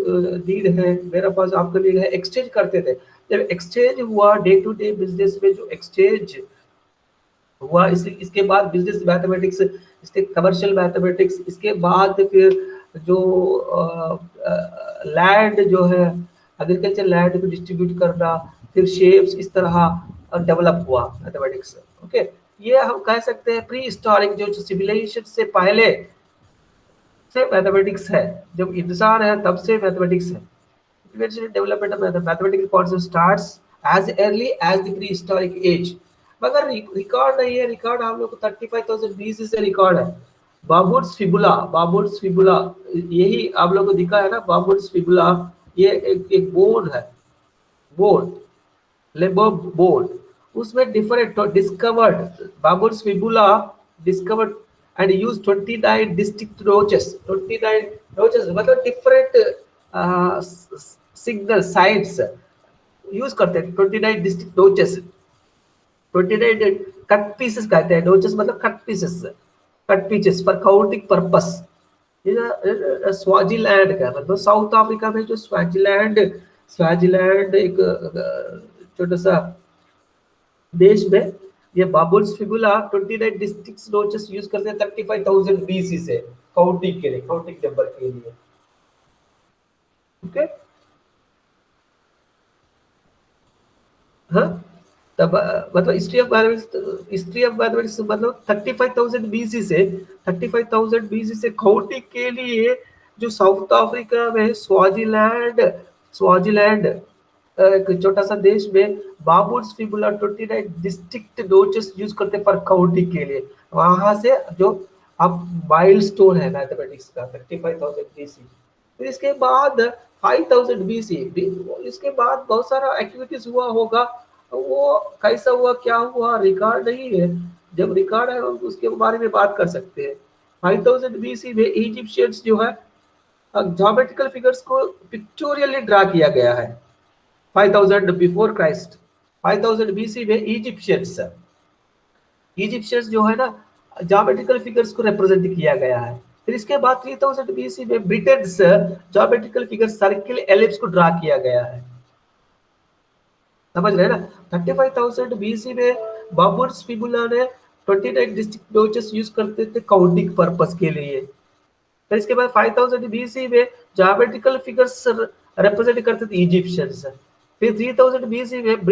नीड है मेरा पास आपका नीड है, एक्सचेंज करते थे। जब एक्सचेंज हुआ डे टू डे बिजनेस में जो एक्सचेंज हुआ, इसके बाद बिजनेस मैथमेटिक्स, इसके कमर्शियल मैथमेटिक्स, इसके बाद फिर जो लैंड जो है एग्रीकल्चर लैंड को डिस्ट्रीब्यूट करना, फिर शेप्स, इस तरह डेवलप हुआ मैथमेटिक्स। ओके ये हम कह सकते हैं प्री हिस्टोरिक जो सिविलाइजेशन से पहले से मैथमेटिक्स है, जब इंसान है तब से मैथमेटिक्स है। Development of mathematical concept starts as early as the prehistoric age. मगर रिकॉर्ड नहीं है, रिकॉर्ड हम लोग को 35,000 BC से रिकॉर्ड है। बाबुर्स फिबुला यही आप लोग को दिखा है ना, बाबुर्स फिबुला ये एक बोन है, बोन लेबर बोन, उसमें different discovered baboon's fibula discovered and use 29 distinct notches. 29 notches मतलब डिफरेंट सिग्नल साइट्स यूज करते हैं। 29 डिस्ट्रिक्ट रोचेस, 29 कट पीसेस कहते हैं, नोचेस मतलब cut pieces, cut pieces for counting purpose. ये स्वाजीलैंड का मतलब साउथ अफ्रीका में जो स्वाजीलैंड एक छोटा सा देश में ये बाबुल्स फिबुला 29 डिस्ट्रिक्ट नोचेस यूज करते हैं 35,000 BC से काउंटिंग के लिए, काउंटिंग नंबर के लिए। ओके हाँ तब मतलब हिस्ट्री ऑफ मैथमेटिक्स मतलब 35,000 बीसी से 35,000 बीसी से खौटी के लिए जो साउथ अफ्रीका में स्वाजीलैंड एक छोटा सा देश में बाबुर्स फिबुला 29 डिस्ट्रिक्ट नोचेस यूज करते फॉर काउंटिंग के लिए। वहां से जो अब माइलस्टोन है मैथमेटिक्स का 35,000 बीसी। फिर इसके बाद 5,000 बीसी, इसके बाद बहुत सारा एक्टिविटीज हुआ होगा, वो कैसा हुआ क्या हुआ रिकॉर्ड नहीं है, जब रिकॉर्ड है उसके बारे में बात कर सकते हैं। 5000 बीसी में इजिप्शियंस जो है ज्योमेट्रिकल फिगर्स को पिक्टोरियली ड्रा किया गया है। 5000 बिफोर क्राइस्ट, 5000 बीसी में इजिप्शियंस जो है ना ज्योमेट्रिकल फिगर्स को रिप्रेजेंट किया गया है। फिर इसके बाद 3000 बीसी में Britain's geometrical figure circle ellipse को ड्रा किया गया है। समझ रहे हैं ना। 35,000 बीसी में बाबुर्स फिबुला ने 29 डिस्ट्रिक्ट नोचेस यूज करते थे काउंटिंग पर्पस के लिए। फिर इसके बाद 5000 बीसी में ज्योमेट्रिकल फिगर्स रिप्रेजेंट करते थे इजिप्शियंस। फिर 3000 बीसी में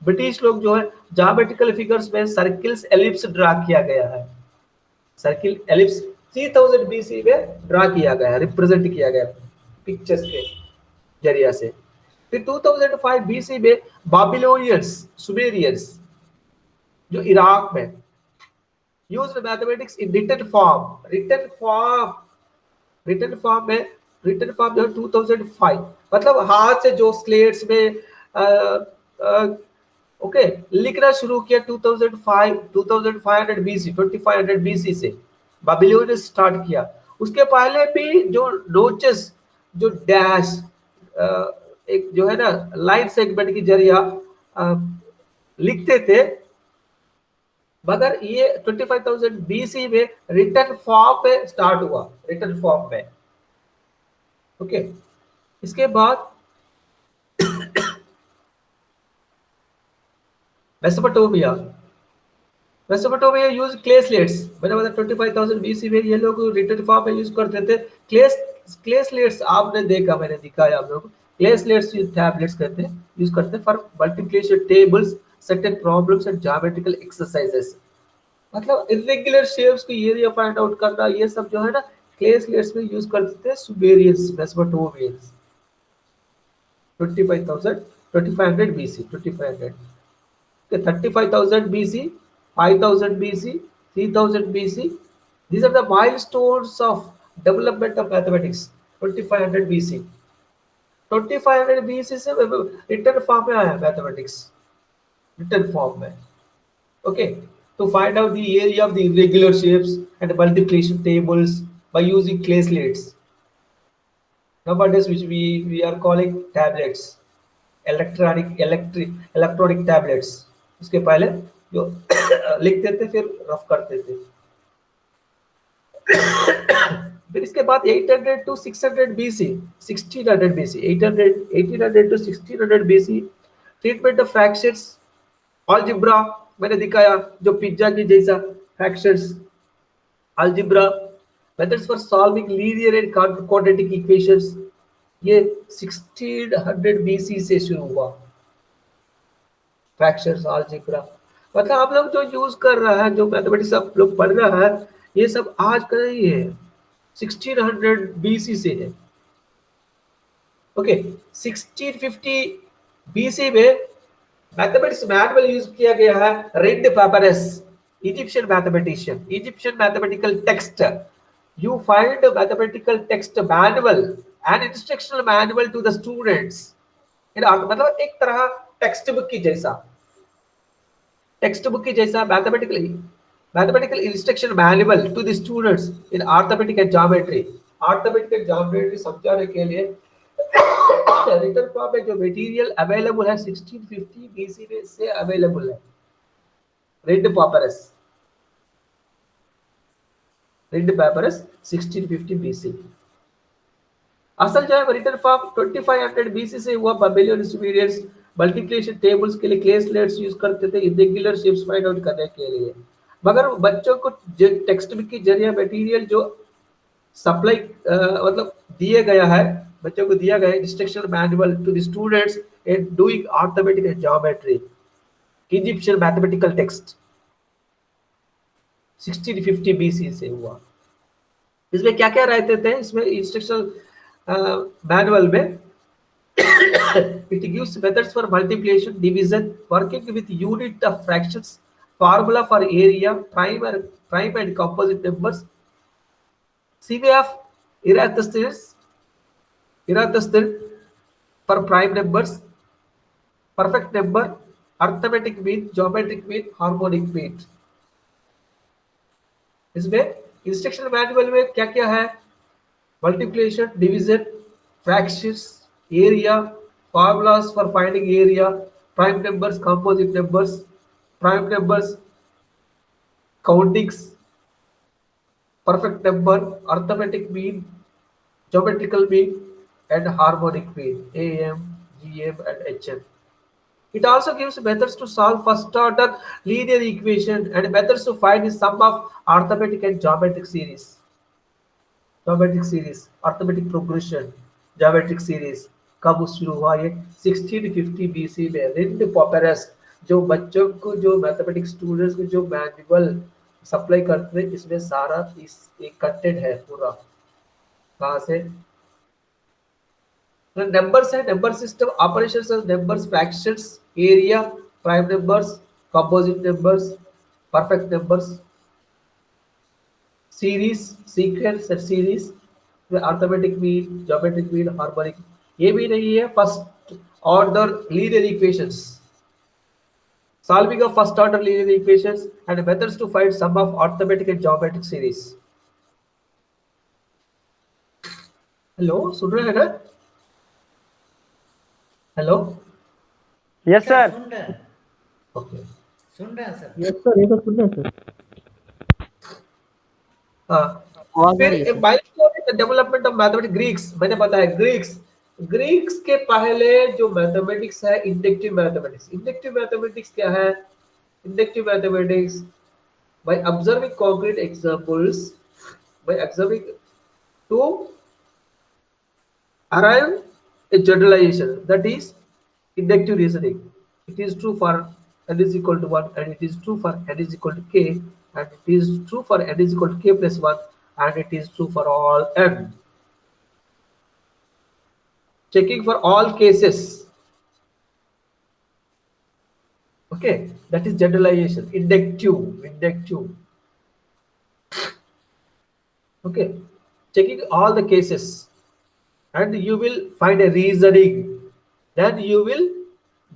ब्रिटिश लोग जो है ज्योमेट्रिकल फिगर्स में सर्किल्स एलिप्स ड्रा किया गया है। सर्किल एलिप्स 3000 बीसी में ड्रा किया गया, रिप्रेजेंट किया गया पिक्चर्स के जरिया से। फिर 2005 बीसी में बाबिलोनियंस सुमेरियंस जो इराक में used mathematics in written form जो 2005 मतलब हाथ से जो स्लेट्स में ओके लिखना शुरू किया 2500 बीसी 2500 बीसी से बाबिलोनियंस स्टार्ट किया। उसके पहले भी जो नोचेस जो डैश एक जो है ना लाइन सेगमेंट की जरिया लिखते थे, मगर ये 25,000 बीसी में रिटन फॉर्म में स्टार्ट हुआ, रिटन फॉर्म में। ओके इसके बाद मेसोपोटामिया यूज क्ले स्लेट्स, मैंने बताया 25,000 बीसी में ये लोग रिटन फॉर्म में यूज करते थे क्ले स्लेट्स। आपने देखा, मैंने दिखाया आप लोगों को। क्ले स्लेट्स टैबलेट्स कहते हैं, यूज करते हैं for multiplication tables, certain problems and geometrical exercises. मतलब इरेगुलर शेप्स की एरिया फाइंड आउट करना, ये सब जो है ना क्ले स्लेट्स में यूज करते थे Sumerians मेसोपोटामियंस। 2500 BC 2500 35,000 BC 5,000 BC 3,000 BC, these are the milestones of development of mathematics। 2500 BC 2500 BC से रिटन फॉर्म में आया मैथमेटिक्स, रिटन फॉर्म में। Okay to find out the area of the irregular shapes and multiplication tables by using clay slates, nowadays which we are calling tablets, electronic tablets। उसके पहले जो लिखते थे फिर रफ करते थे। फिर इसके बाद 800 to 600 BC 1600 BC 1800 to 1600 BC treatment of fractions algebra, मैंने दिखाया जो पिज्जा की जैसा fractions algebra, methods for solving linear and quadratic equations, ये 1600 BC से शुरू हुआ फ्रैक्शंस अलजेब्रा। मतलब आप लोग जो यूज कर रहा है, जो मैथमेटिक्स आप लोग पढ़ रहा है, ये सब आज का नहीं है, 1600 BC से है। ओके 1650 BC में मैथमेटिक्स मैनुअल यूज किया गया है, red papyrus, Egyptian mathematical text. You find mathematical text manual and instructional manual to the students, मतलब एक तरह टेक्स्ट बुक की जैसा mathematical instruction manual to the students in arithmetic and geometry समझाने के लिए रिटन फॉर्म में जो मटेरियल अवेलेबल है 1650 BC में से अवेलेबल है। Red papyrus 1650 BC। असल जो है रिटन फॉर्म 2500 BC से हुआ। बाबिलोनियन सुमेरियंस मल्टीप्लिकेशन टेबल्स के लिए क्ले स्लेट्स यूज करते थे इरेगुलर शेप्स फाइंड आउट करने के लिए, मगर बच्चों को टेक्स्ट बुक के जरिए मटेरियल जो सप्लाई मतलब दिए गया है, बच्चों को दिया गया instruction manual to the students in doing arithmetic and geometry. Egyptian mathematical text 1650 BC से हुआ। इसमें क्या क्या रहते थे, इसमें इंस्ट्रक्शनल मैनुअल में it gives methods for multiplication, division, working with unit of fractions, formula for area, prime and composite numbers, CV of Eratosthenes for prime numbers, perfect number, arithmetic mean, geometric mean, harmonic mean। इसमें instruction manual में क्या क्या है, multiplication, division, fractions, area, formulas for finding area, prime numbers, composite numbers, prime numbers, countings, perfect number, arithmetic mean, geometrical mean, and harmonic mean, AM, GM, and HM। It also gives methods to solve first order linear equation and methods to find the sum of arithmetic and geometric series, arithmetic progression, geometric series। कब शुरू हुआ ये? 1650 BC में rind पॉपेरस, जो बच्चों को, जो mathematics students को जो मैनुअल सप्लाई करते हैं, इसमें सारा इस एक कंटेंट है पूरा। कहाँ से? नंबर्स है, number system, operations of numbers, fractions, area, prime numbers, composite numbers, perfect numbers, series, sequence and series, arithmetic mean, geometric mean, harmonic. ये भी नहीं है, first order linear equations, solving of first order linear equations and methods to find sum of arithmetic and geometric series. Hello, सुन रहे हैं ना? Hello, yes sir. सुन रहे हैं? ओके, सुन रहे हैं सर? यस सर, ये तो सुन रहे हैं सर। हाँ, आवाज आ रही है फिर sir. Milestone in the development of mathematics. Greeks, मैंने बताया ग्रीक्स के पहले जो मैथमेटिक्स है, इंडक्टिव मैथमेटिक्स। इंडक्टिव मैथमेटिक्स क्या है? Inductive mathematics by observing concrete examples, by observing to arrive a generalization, that is inductive reasoning। It is true for n is equal to 1 and it is true for n is equal to k and it is true for n is equal to k plus 1 and it is true for all n, checking for all cases। Okay, that is generalization, inductive। Okay, checking all the cases and you will find a reasoning, then you will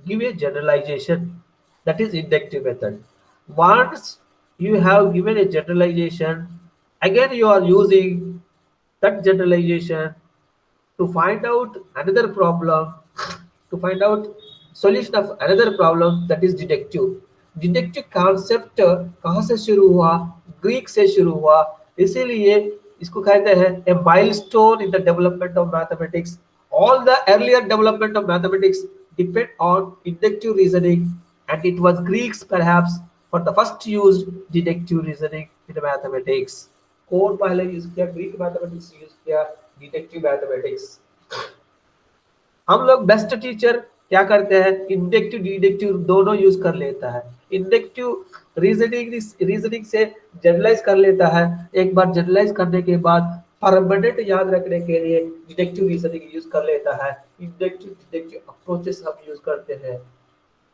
give a generalization, that is inductive method। Once you have given a generalization, again you are using that generalization to find out another problem, to find out solution of another problem, that is deductive concept कहाँ से शुरू हुआ? Greek से शुरू हुआ, इसीलिए इसको कहते हैं a milestone in the development of mathematics. All the earlier development of mathematics depend on inductive reasoning and it was Greeks perhaps for the first used deductive reasoning in mathematics। कौन पहले use किया? Greek mathematics use किया deductive mathematics. हम लोग best teacher क्या करते हैं? Inductive deductive दोनों यूज कर लेता है। इंडक्टिव रीजनिंग से जनरलाइज कर लेता है, एक बार जनरलाइज करने के बाद परमानेंट याद रखने के लिए डिडक्टिव रीजनिंग यूज कर लेता है। इंडक्टिव डिडक्टिव अप्रोचेस हम यूज करते हैं,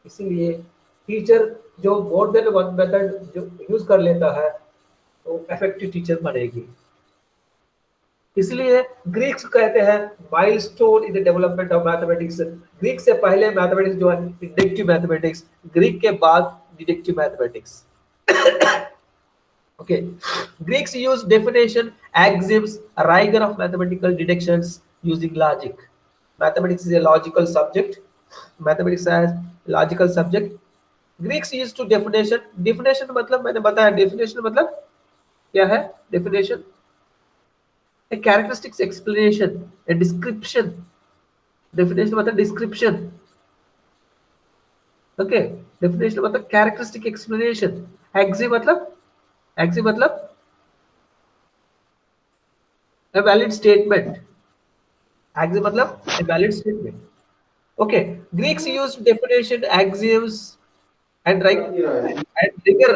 इसीलिए टीचर जो मोर देन वन मेथड जो यूज कर लेता है तो इफेक्टिव टीचर बनेगी। इसलिए ग्रीक्स कहते हैं milestone in the development of mathematics. Greek से पहले मैथमेटिक्स जो है इंडक्टिव मैथमेटिक्स, ग्रीक के बाद deductive mathematics. Okay, Greeks use definition, axioms, a rigor of mathematical deductions using logic। Mathematics is a logical subject, mathematics is logical subject. Greeks used to definition, definition मतलब मैंने बताया, definition मतलब क्या है? Definition a characteristics, explanation, a description. Definition मतलब description. Okay, definition मतलब characteristic, explanation. Axiom मतलब a valid statement. Axiom मतलब a valid statement. Okay, Greeks used definition, axioms, and right and rigor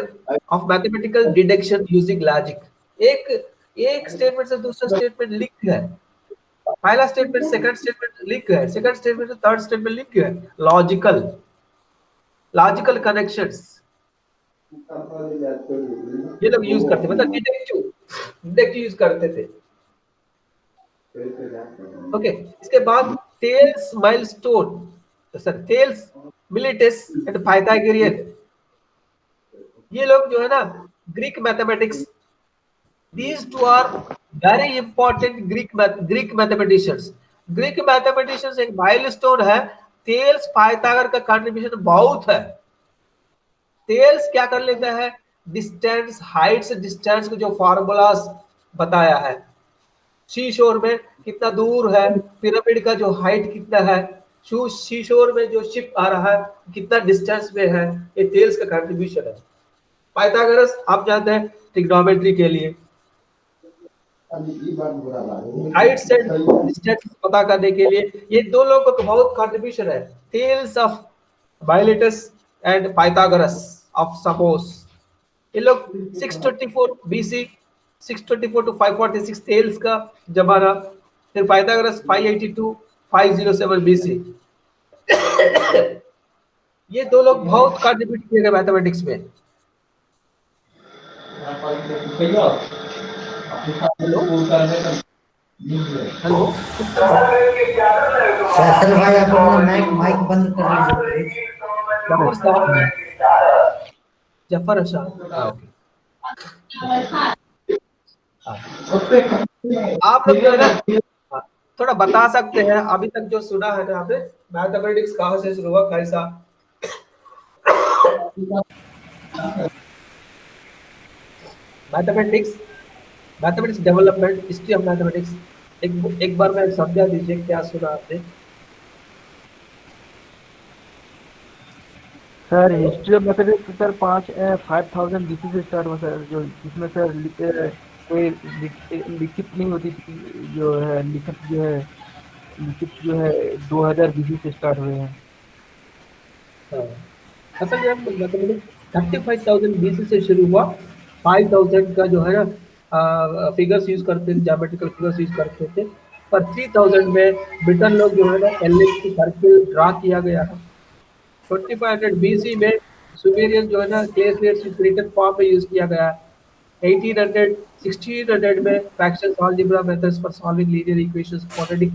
of mathematical deduction using logic। एक एक statement से दूसरा statement link है, पहला स्टेटमेंट सेकंड स्टेटमेंट लिंक है, second statement से थर्ड स्टेटमेंट लिंक है, लॉजिकल लॉजिकल कनेक्शंस ये लोग यूज करते, मतलब डिडक्टिव डिडक्टिव यूज करते थे। ओके, इसके बाद Thales milestone sir Thales मिलिटस and Pythagorean, ये लोग जो है ना Greek mathematics, these two are very important Greek mathematicians. Greek mathematicians एक माइलस्टोन है, थेल्स पाइथागोरस का कंट्रीब्यूशन बहुत है। थेल्स क्या कर लेता है, डिस्टेंस हाइट से डिस्टेंस को जो फार्मूलास बताया है, शीशोर में कितना दूर है, पिरामिड का जो हाइट कितना है, शीशोर में जो शिप आ रहा है कितना डिस्टेंस में है, ये थेल्स का कंट्रीब्यूशन है। पाइथागोरस आप जानते हैं ट्रिग्नोमेट्री के लिए हाइट से डिस्टेंस पता करने के लिए, ये दो लोगों का बहुत कंट्रीब्यूशन है, Thales of Miletus and Pythagoras of Samos. ये लोग 624 बीसी 624 टू 546 थेल्स का जमाना, फिर पाइथागोरस 582 507 बीसी। ये दो लोग बहुत कंट्रीब्यूट किए गए मैथमेटिक्स में। हेलो फैसल भाई आप अपना माइक बंद कर लीजिए जफर अशान, आप लोग जो है ना थोड़ा बता सकते हैं अभी तक जो सुना है ना आपने, मैथमेटिक्स कहाँ से शुरू हुआ, कैसा? Mathematics development, history of mathematics, एक बार मैं समझा दीजिए क्या सुना आपने? Sir history of mathematics sir 5000 BC से स्टार्ट हुआ सर, जो जिसमें सर कोई लिखित नहीं होती थी, जो है लिखित जो है 2000 बीसी से स्टार्ट हुए हैं। असल में मैथमेटिक्स 35,000 बीसी से शुरू हुआ, 5000 का जो है ना फिगर्स यूज करते थे, ज्योमेट्रिकल फिगर्स यूज करते थे, पर 3000 में ब्रिटेन लोग जो है ना एलिप्स सर्किल ड्रा किया गया है। 2500 बीसी में सुमेरियन जो है ना क्ले स्लेट्स रिटन फॉर्म में यूज किया गया है। 1600 में fractions algebra methods for solving linear equations, quadratic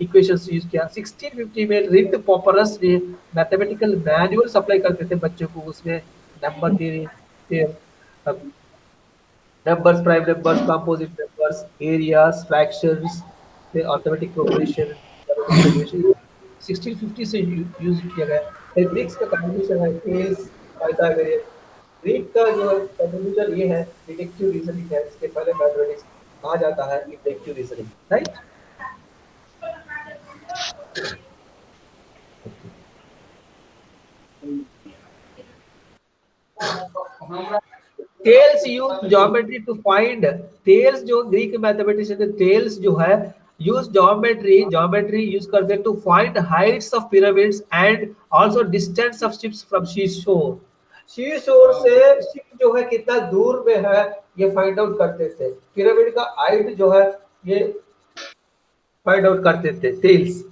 equations use किया। 1650 में रिंड पॉपरस ने मैथमेटिकल मैनुअल सप्लाई करते थे बच्चों को, उसमें number theory, numbers, prime numbers, composite numbers, areas, fractions, फिर अरिथमेटिक प्रोग्रेशन, 1650 से यूज किया गया। फिर ग्रीक्स का कंट्रीब्यूशन है, थेल्स, पाइथागोरस। ग्रीक का जो कंट्रीब्यूशन ये है, डिडक्टिव रीजनिंग है, इसके पहले मैथमेटिक्स कहा जाता है deductive reasoning, right? Thales use geometry to find, Thales जो ग्रीक मैथमेटिशियन थे, थेल्स जो है यूज ज्योमेट्री यूज करते to find heights of pyramids and also distance of ships from seashore. Seashore से शिप जो है कितना दूर में है ये फाइंड आउट करते थे, पिरामिड का हाइट जो है ये फाइंड आउट करते थे Thales.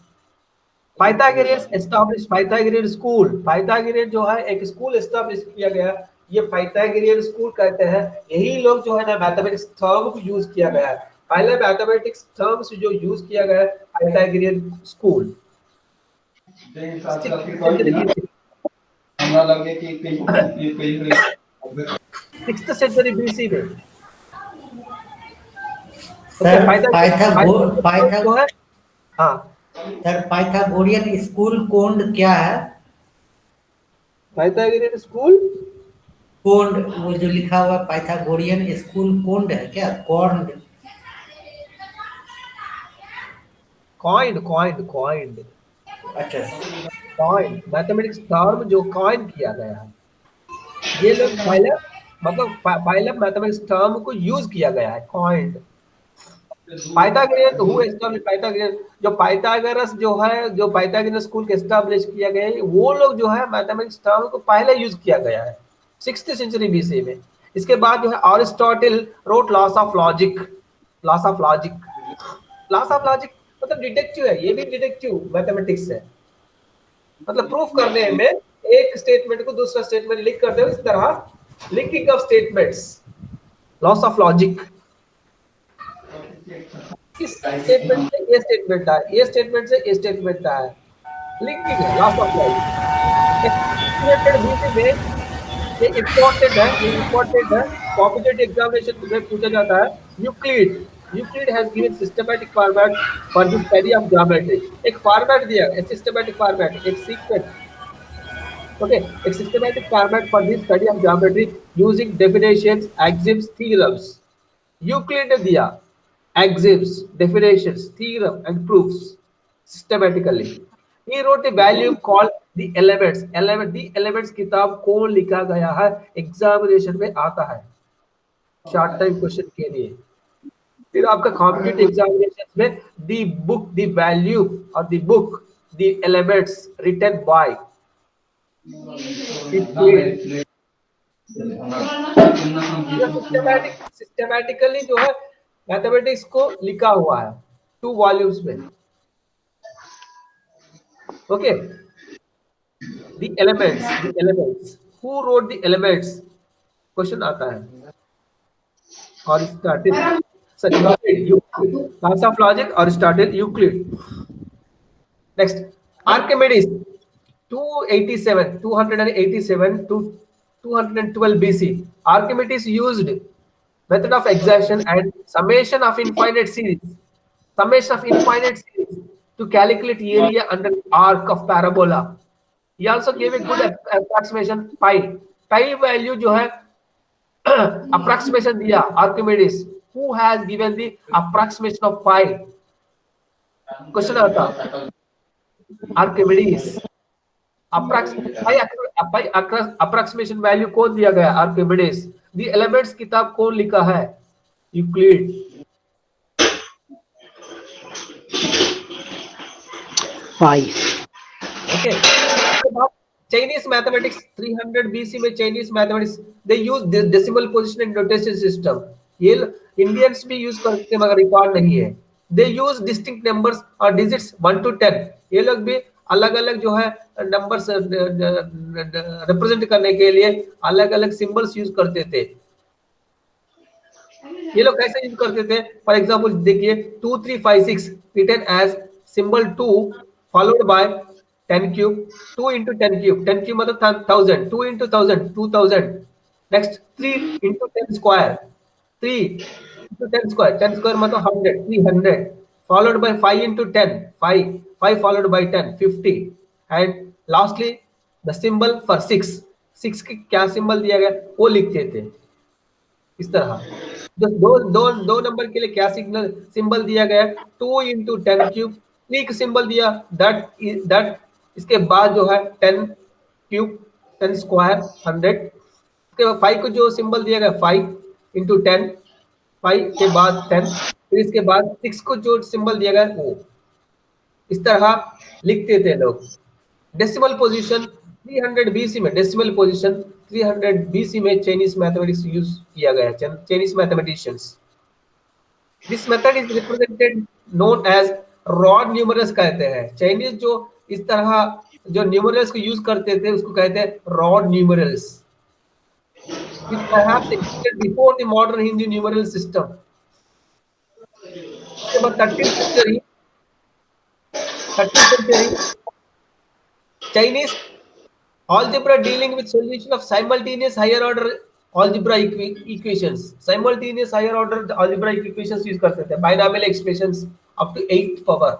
Pythagoras establish Pythagorean school, Pythagorean जो है एक स्कूल एस्टैब्लिश किया गया, ये पाइथागोरियन स्कूल कहते हैं। यही लोग जो है ना मैथमेटिक्स टर्म को यूज किया गया है, पहले मैथमेटिक्स टर्म्स जो यूज किया गया है पाइथागोरियन स्कूल। हमरा लगे कि 6th सेंचुरी बीसी में सर पाइथागोरियन स्कूल कोड क्या है? पाइथागोरियन स्कूल कोड वो जो लिखा हुआ पाइथागोरियन स्कूल कोड है क्या? कॉइन्ड अच्छा कॉइन मैथमेटिक्स टर्म जो कॉइन किया गया है, ये लोग पहले मतलब पहले मैथमेटिक्स टर्म को यूज किया गया है, coined. Pythagoras who establish Pythagoras, जो पाइथागोरस जो है, जो पाइथागोरस स्कूल के एस्टैब्लिश किया गया है, वो लोग जो है मैथमेटिक्स टर्म को पहले यूज किया गया है 6th सेंचुरी बीसी में। इसके बाद जो है Aristotle wrote laws of logic, laws of logic, laws of logic मतलब डिडक्टिव है, ये भी डिडक्टिव मैथमेटिक्स है, मतलब प्रूफ करने में एक स्टेटमेंट को दूसरा स्टेटमेंट लिंक करते हुए, इस तरह linking of statements, loss of logic. इस स्टेटमेंट से ये स्टेटमेंट है, ये स्टेटमेंट से ये स्टेटमेंट है, लिंकिंग है, लॉस ऑफ लॉजिक। एक्सप्लेनेटेड बीसी में ये इम्पोर्टेंट है, ये इम्पोर्टेंट है, कॉम्पिटिटिव एग्जामिनेशन में पूछा जाता है। Euclid, Euclid has given systematic format for the study of geometry. एक फॉर्मेट दिया, एक सिस्टमैटिक फॉर्मेट, एक सीक्वेंस, ओके, एक systematic format for the study of geometry using definitions, axioms, theorems. Euclid ने दिया axioms, definitions, theorem and proofs systematically. He wrote the volume called The Elements. The Elements किताब कौन लिखा गया है, examination में आता है शॉर्ट टाइम क्वेश्चन के लिए। फिर आपका कॉम्पिटिटिव एग्जामिनेशन में the book, the value और the book, the Elements written by systematically जो है मैथमेटिक्स को लिखा हुआ है 2 वॉल्यूम्स में, okay. The elements, who wrote the elements, question आता है। और स्टार्टेड लॉस ऑफ लॉजिक और started Euclid. Next Archimedes 287 to 212 BC. Archimedes used method of exhaustion and summation of infinite series to calculate area under the arc of parabola. He also gave a good approximation pi value जो है approximation दिया Archimedes. Who has given the approximation of pi? Question आता Archimedes. approximation value कौन दिया गया, Archimedes. The elements किताब कौन लिखा है, Euclid. Okay, Chinese mathematics 300 BC में Chinese mathematics they use decimal position and notation system. ये इंडियंस भी यूज करते हैं मगर रिकॉर्ड नहीं है। दे यूज डिस्टिंक्ट नंबर्स और डिजिट्स 1 to 10। ये लोग भी अलग अलग जो है नंबर्स रिप्रेजेंट करने के लिए अलग अलग सिंबल्स यूज करते थे। ये लोग कैसे यूज करते थे, फॉर एग्जांपल देखिए 2 3 5 6 written as symbol 2 followed by 10 cube, 2 into 10 cube, 10 cube मतलब 1000, 2 into 1000 2000। Next 3 into 10 square, 3 into 10 square, 10 square मतलब 100, 300, followed by 5 into 10, 5 followed by 10, 50, and lastly the symbol for 6 के क्या सिंबल दिया गया वो लिखते थे इस तरह। दो नंबर के लिए क्या सिंबल दिया गया, 2 into 10 क्यूब, 3 का सिंबल दिया दैट, इसके बाद जो है 10 क्यूब, 10 स्क्वायर 100, इसके बाद 5 को जो सिंबल दिया गया 5 into 10, 5 के बाद 10, फिर इसके बाद 6 को जो सिंबल दिया गया वो, इस तरह लिखते थे लोग। डेसिमल पोजीशन 300 बीसी में, डेसिमल पोजीशन 300 बीसी में चाइनीज मैथमेटिक्स यूज किया गया, Chinese mathematicians. This method is represented known as rod numerals कहते हैं। चाइनीज जो इस तरह जो न्यूमरल्स को यूज करते थे उसको कहते हैं rod numerals, which perhaps existed before the modern Hindu numeral system. About 13th century, Chinese algebra dealing with solution of simultaneous higher order algebra equations. Simultaneous higher order algebraic equations use करते थे, binomial expressions up to 8th power,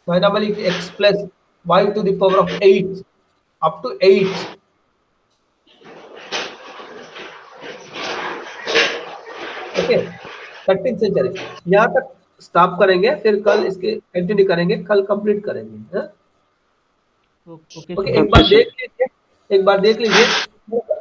binomial x plus y to the power of 8 up to 8। Okay, 13th century. यहाँ तक stop करेंगे, फिर कल इसके continue करेंगे, कल कंप्लीट करेंगे। ओके, एक बार देख लीजिए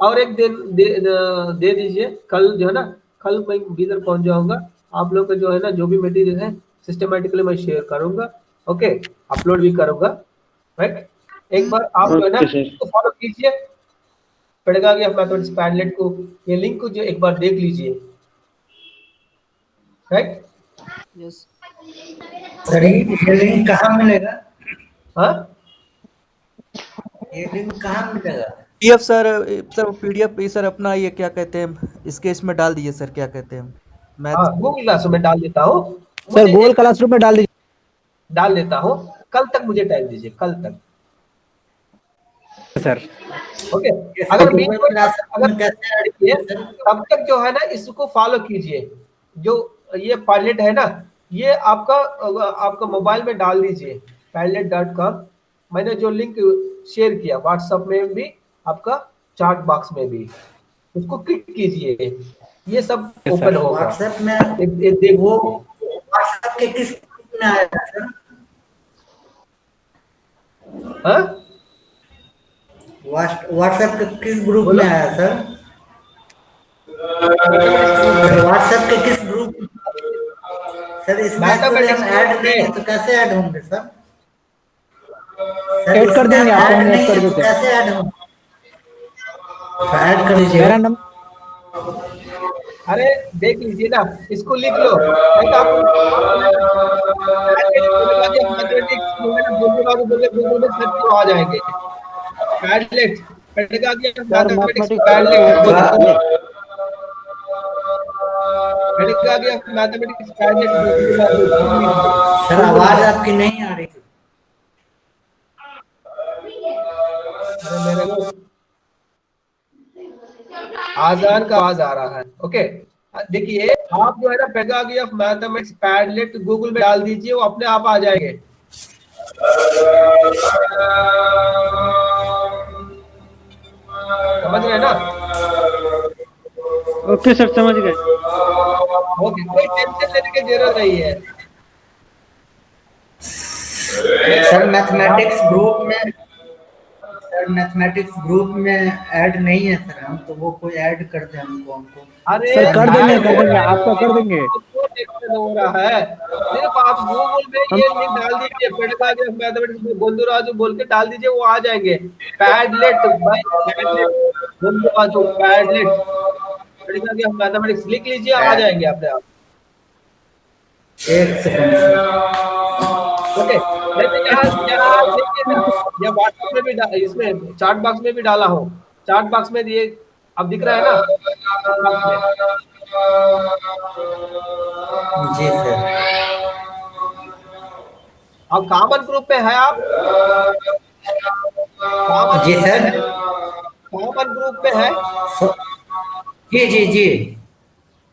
और एक दिन दे दीजिए। कल जो है ना, कल मैं इधर पहुंच जाऊंगा आप लोग का जो है ना जो भी मटेरियल है सिस्टमेटिकली मैं शेयर करूंगा, ओके, अपलोड भी करूंगा, राइट। एक बार आप जो है ना ओके सर। इसको फॉलो कीजिए, पेडागॉजी ऑफ मैथमेटिक्स पैडलेट को, ये लिंक को जो एक बार देख लीजिए, राइट। यस सर ये लिंक कहाँ मिलेगा? हाँ ये लिंक कहाँ मिलेगा? पीडीएफ सर पीडीएफ ये सर अपना ये क्या कहते हैं इसके इसमें डाल दीजिए सर, क्या कहते हैं मैथ हाँ, गूगल क्लासरूम में डाल देता हूँ, सर, मुझे गूगल एक क्लासरूम में डाल दीजिए डाल देता हूँ, कल तक मुझे टाइम दीजिए, कल तक, सर। ओके। ये अगर गूगल बीच में क्लास अगर में कैसे ऐड देखिए, करें सर? तब तक जो है ना इसको फॉलो कीजिए, जो ये पायलट है ना, ये आपका मोबाइल में डाल दीजिए pilot.com। मैंने जो लिंक शेयर किया व्हाट्सएप में भी, आपका चार्ट बॉक्स में भी, उसको क्लिक कीजिए, ये सब ओपन होगा। व्हाट्सएप में देख वो व्हाट्सएप के किस ग्रुप में आया सर? हाँ व्हाट्सएप के किस ग्रुप बोलो। में आया सर? व्हाट्सएप के किस ग्रुप? सर इसमें एक्चुअली हम मैथमेटिक्स ऐड ग्रुप नहीं में है तो कैसे ऐड होंगे सर? सर ऐड कर इसमें देंगे हम आपको, ऐड हम ऐड नहीं कर है तो देते हैं। कैसे ऐड होंगे? तो ऐड कर दीजिए। मेरा नंबर अरे देख लीजिए ना, इसको लिख लो, नहीं तो मैथमेटिक्स जो है ना गूगल में सर्च करो, आ जाएंगे Padlet, pedagogy of sir mathematics mathematics Padlet, ये पेडागॉजी ऑफ मैथमेटिक्स पैडलेट लिख लीजिए सर गूगल आवाज में। आपकी नहीं आ रही थी। अरे मेरे को आजान का आवाज आ रहा है, ओके। देखिए आप जो है ना pedagogy of mathematics Padlet Google में डाल दीजिए, वो अपने आप आ जाएंगे। समझ रहे हैं ना? ओके सर, समझ गए। ओके, कोई टेंशन लेने की जरूरत नहीं है। सर मैथमेटिक्स ग्रुप में सर मैथमेटिक्स ग्रुप में ऐड नहीं है सर, हम तो वो कोई ऐड कर दे हमको। अरे सर कर देंगे, ऐड कर हो देंगे, आपका जाएंगे, कर देंगे। क्यों टेंशन हो रहा है? सिर्फ आप गूगल में हम ये लिंक डाल दीजिए, पेडागॉजी ऑफ मैथमेटिक्स गोंदराजू बोल के डाल दीजिए, वो आ जाएंगे। Padlet by Padlet, Gondraju Padlet, pedagogy of mathematics लिख लीजिए, आ जाएंगे अपने आप। एक सेकंड सर। ओके, नहीं तो यहाँ यहाँ देखिए ना, या व्हाट्सएप में भी इसमें चार्ट बॉक्स में भी डाला हो, चार्ट बॉक्स में ये अब दिख रहा है ना, चार्ट बॉक्स में। जी सर। अब कॉमन ग्रुप में है आप, कॉमन जी ग्रुप में सर। है, कॉमन ग्रुप में है। जी जी जी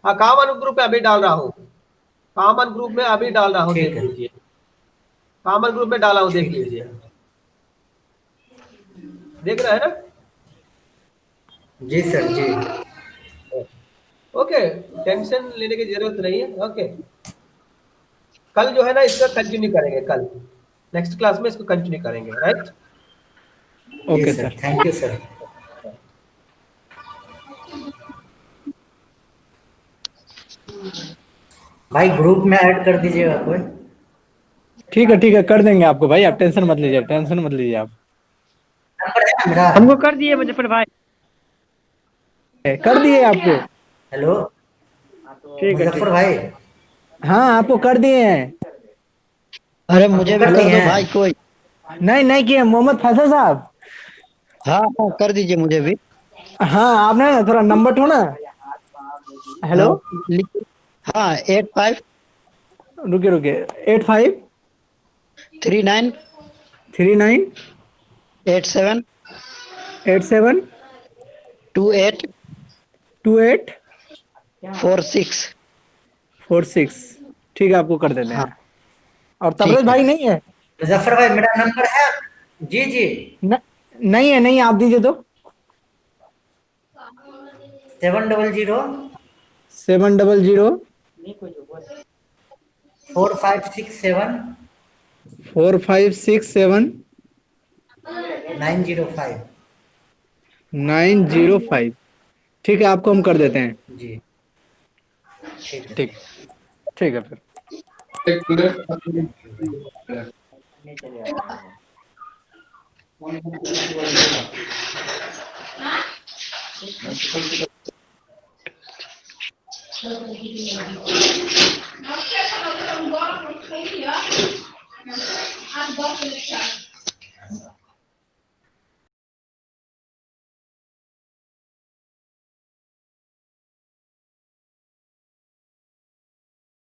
हाँ, कॉमन ग्रुप में अभी डाल रहा हूँ, कॉमन ग्रुप में अभी डाल रहा हूँ, ठीक देख है। लीजिए, कॉमन ग्रुप में डाला हूँ, देख ठीक है लीजिए, सर। देख रहे हैं ना? जी सर जी। ओके, टेंशन लेने की जरूरत नहीं है, ओके। कल जो है ना इसका कंटिन्यू करेंगे, कल नेक्स्ट क्लास में इसको कंटिन्यू करेंगे, राइट। जी okay sir, sir. Thank you sir. भाई ग्रुप में ऐड कर दीजिएगा कोई। ठीक है, कर देंगे आपको भाई, आप टेंशन मत लीजिए, टेंशन मत लीजिए आप। नंबर है ना मेरा? हमको कर दिए मुजफ्फर भाई। कर दिए आपको? हेलो ठीक है, मुजफ्फर ठीक। भाई। हाँ आपको कर दिए हैं। अरे मुझे भी कर कर दिए दो हैं? भाई कोई। नहीं किए मोहम्मद फैसल साहब। हाँ हाँ, कर दीजिए मुझे भी। हाँ आपने थोड़ा नंबर ठो ना। हेलो हाँ, हाँ 85 रुके 85 39 39 87 87 28 28 46। 46। ठीक है, आपको कर देते हैं। हाँ और ठीक तबरेज है। भाई नहीं है? मुजफ्फर भाई मेरा नंबर है। जी जी। नहीं है, नहीं आप दीजिए तो। 700 700 4567 4567 905। 905। ठीक है, आपको हम कर देते हैं। जी ठीक है। ठीक। ठीक है फिर।